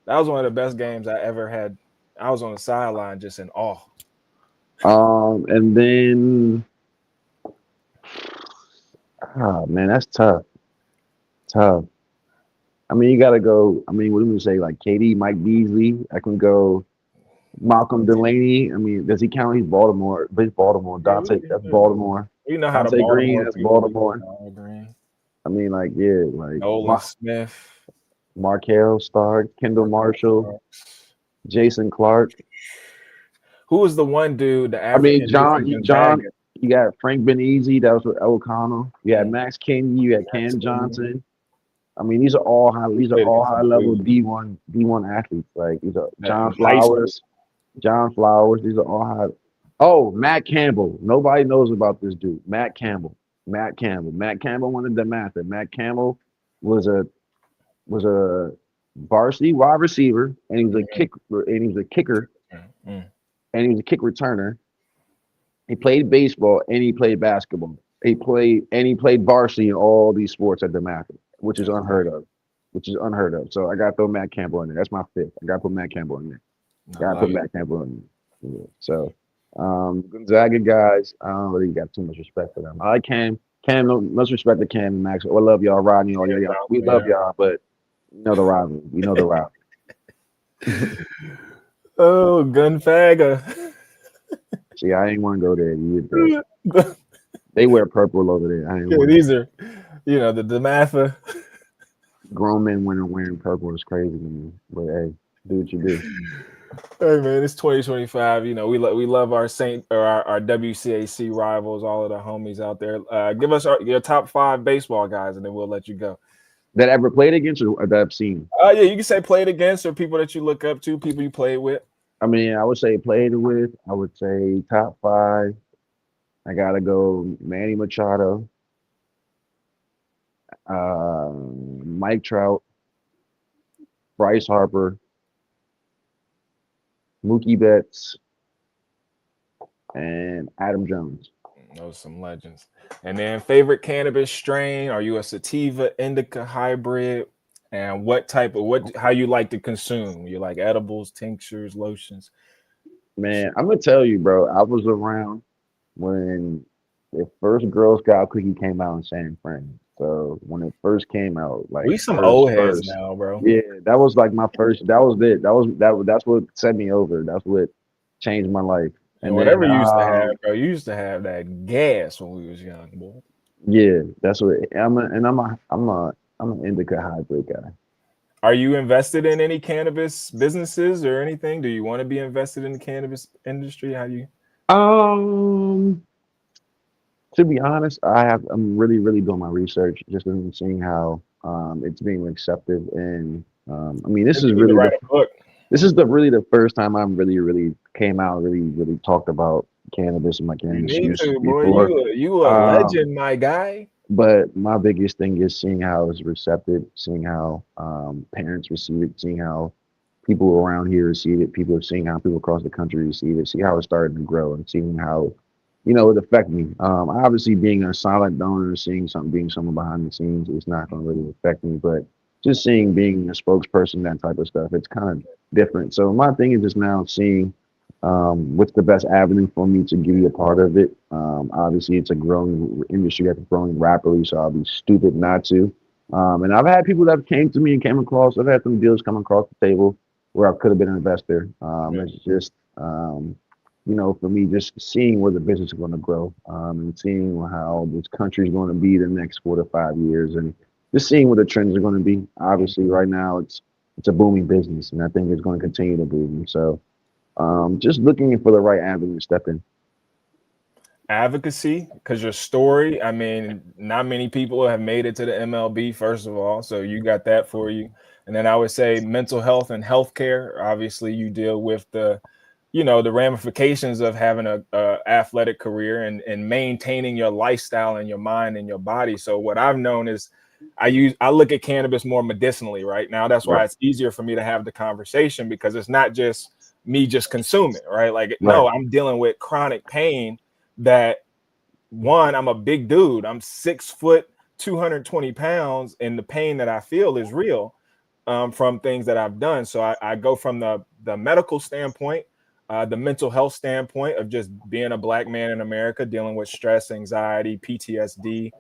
That was one of the best games I ever had. I was on the sideline just in awe. And then, man, that's tough. I mean, you got to go. I mean, what do we say? Like KD, Mike Beasley. I can go Malcolm Delaney. I mean, does he count? He's Baltimore. But he's Baltimore. Dante, that's Baltimore. You know how Dante to Green, that's Baltimore. Green. I mean, like Nolan Smith, Markel Stark, Kendall Marshall, Jason Clark. Who was the one dude? John. You got Frank Benezy. That was with O'Connell. You had Max King. You had Cam Johnson. I mean, these are all high level D1 athletes. Like these are John Flowers. These are all high. Oh, Matt Campbell. Nobody knows about this dude. Matt Campbell went to DeMatha. Matt Campbell was a varsity wide receiver, and he was a kicker, and he was a kick returner. He played baseball and he played basketball. He played varsity in all these sports at DeMatha, which is unheard of. So I got to throw Matt Campbell in there. That's my 5th. I got to put Matt Campbell in there. Yeah. So Gonzaga guys, I don't really got too much respect for them. I like Cam. No much respect to Cam and Max. I love y'all, Rodney. All y'all. We love y'all, but you know the rivalry. Oh, Gunfaga. See, I ain't want to go there either. They wear purple over there. These are, the DeMatha. Grown men wearing purple is crazy to me. But hey, do what you do. Hey man, it's 2025. We love our our WCAC rivals, all of the homies out there. Give us your top 5 baseball guys, and then we'll let you go. That ever played against or that I've seen? Yeah, you can say played against or people that you look up to, people you played with. I mean, I would say played with. I would say top 5. I gotta go Manny Machado, Mike Trout, Bryce Harper, Mookie Betts, and Adam Jones. Those are some legends. And then favorite cannabis strain? Are you a sativa, indica hybrid? And how you like to consume? You like edibles, tinctures, lotions? Man, I'm gonna tell you, bro. I was around when the first Girl Scout cookie came out in San Fran. So when it first came out, like We some old heads first, now, bro. yeah, that was like my first. That was it. That's what set me over. That's what changed my life. And And then whatever you used to have, bro, you used to have that gas when we was young, boy. yeah, that's what I'm an indica hybrid guy. Are you invested in any cannabis businesses or anything? Do you want to be invested in the cannabis industry? How you? Um, to be honest, I'm really doing my research just in seeing how it's being accepted. And I mean, I think you need to write a book. this is the really the first time I'm really came out really talked about cannabis and my You cannabis need use to, boy. before. You a Um, legend, my guy. but my biggest thing is seeing how it's receptive, seeing how parents receive it, seeing how people around here receive it, people seeing how people across the country receive it, see how it's starting to grow, and seeing how it affect me. Obviously, being a silent donor, seeing something, being someone behind the scenes, it's not going to really affect me. But just seeing, being a spokesperson, that type of stuff, it's kind of different. So my thing is just now seeing what's the best avenue for me to be a part of it. Obviously, it's a growing industry that's growing rapidly, so I'll be stupid not to. And I've had people that came to me and came across. I've had some deals come across the table where I could have been an investor. It's just for me, just seeing where the business is going to grow, and seeing how this country is going to be the next 4 to 5 years, and just seeing what the trends are going to be. Obviously, right now it's a booming business, and I think it's going to continue to boom. So, just looking for the right avenue to step in. Advocacy, because your story, I mean, not many people have made it to the MLB, first of all. So you got that for you. And then I would say mental health and healthcare. Obviously, you deal with the ramifications of having a athletic career and maintaining your lifestyle and your mind and your body. So what I've known is I look at cannabis more medicinally right now. That's Right, why it's easier for me to have the conversation, because it's not just me just consuming, right? Like, right, no, I'm dealing with chronic pain that, one, I'm a big dude. I'm 6 foot, 220 pounds, and the pain that I feel is real from things that I've done. So I go from the medical standpoint, the mental health standpoint of just being a black man in America, dealing with stress, anxiety, PTSD.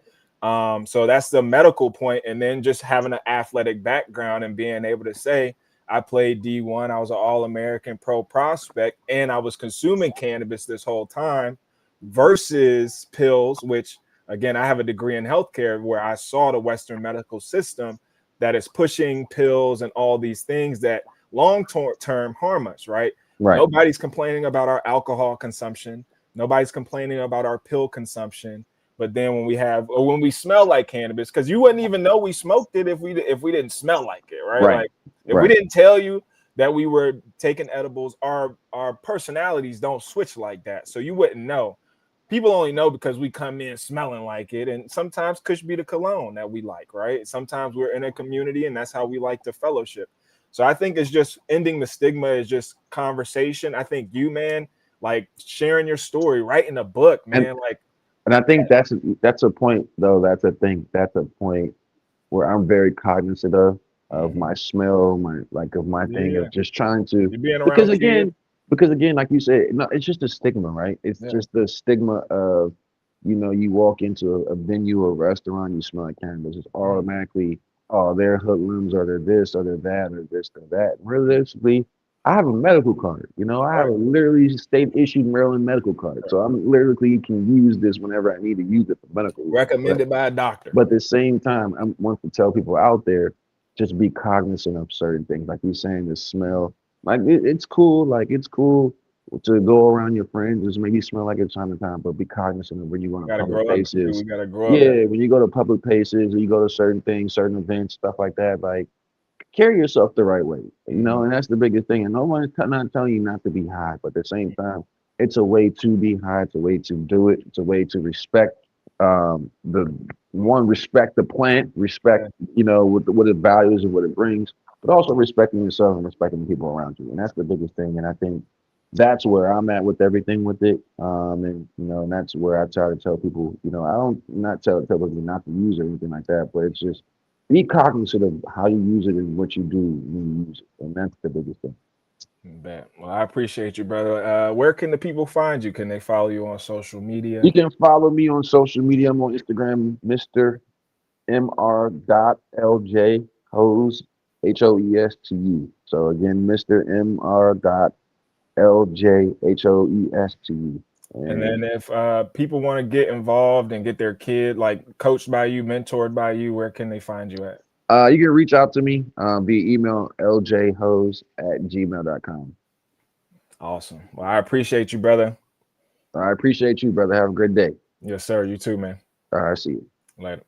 So that's the medical point, and then just having an athletic background and being able to say, I played D1, I was an All-American pro prospect, and I was consuming cannabis this whole time versus pills, which, again, I have a degree in healthcare where I saw the Western medical system that is pushing pills and all these things that long-term harm us, right? right. Nobody's complaining about our alcohol consumption. Nobody's complaining about our pill consumption. But then when we smell like cannabis, because you wouldn't even know we smoked it if we didn't smell like it, right? Right, Like, if we right, didn't tell you that we were taking edibles, our personalities don't switch like that, so you wouldn't know. People only know because we come in smelling like it, and sometimes could be the cologne that we like, right? Sometimes we're in a community, and that's how we like to fellowship. So I think it's just ending the stigma, is just conversation. I think you, man, like sharing your story, writing a book, and man, like. I think that's a point though. That's a thing. That's a point where I'm very cognizant of my smell, of my thing Yeah, of just trying to you're being because around kids. again because again, like you said, no, it's just a stigma, right? It's Yeah, just the stigma of you walk into a venue or restaurant, you smell like cannabis, it's automatically, oh, they're hoodlums, or they're this, or they're that, or this, or that. Realistically, I have a medical card. I have right, a literally state issued Maryland medical card, so I'm literally can use this whenever I need to use it for medical reasons. recommended by a doctor. But at the same time, I want to tell people out there, just be cognizant of certain things. Like you're saying, the smell. Like it's cool. Like it's cool to go around your friends, just maybe smell like it time to time, but be cognizant of when you go to Gotta public grow up, too. We places. gotta grow up. Yeah, when you go to public places or you go to certain things, certain events, stuff like that, like carry yourself the right way, and that's the biggest thing. And no one's not telling you not to be high, but at the same time, it's a way to be high, it's a way to do it, it's a way to respect the respect the plant, respect, Yeah. what it values and what it brings, but also respecting yourself and respecting the people around you. And that's the biggest thing. And I think that's where I'm at with everything with it. And that's where I try to tell people, I don't not tell people not to use it or anything like that, but it's just be cognizant of how you use it and what you do when you use it. And that's the biggest thing. Bet. Well, I appreciate you, brother. Where can the people find you? Can they follow you on social You media? can follow me on social media. I'm on Instagram, Mr. Mr.LJ Hose, HOESTU. So again, Mr. Mr.LJ HOESTU. And then if people want to get involved and get their kid like coached by you, mentored by you, where can they find you at? You can reach out to me via email ljhose@gmail.com. Awesome. Well, I appreciate you, brother. I appreciate you, brother. Have a great day. Yes, sir. You too, man. All right, see you. Later.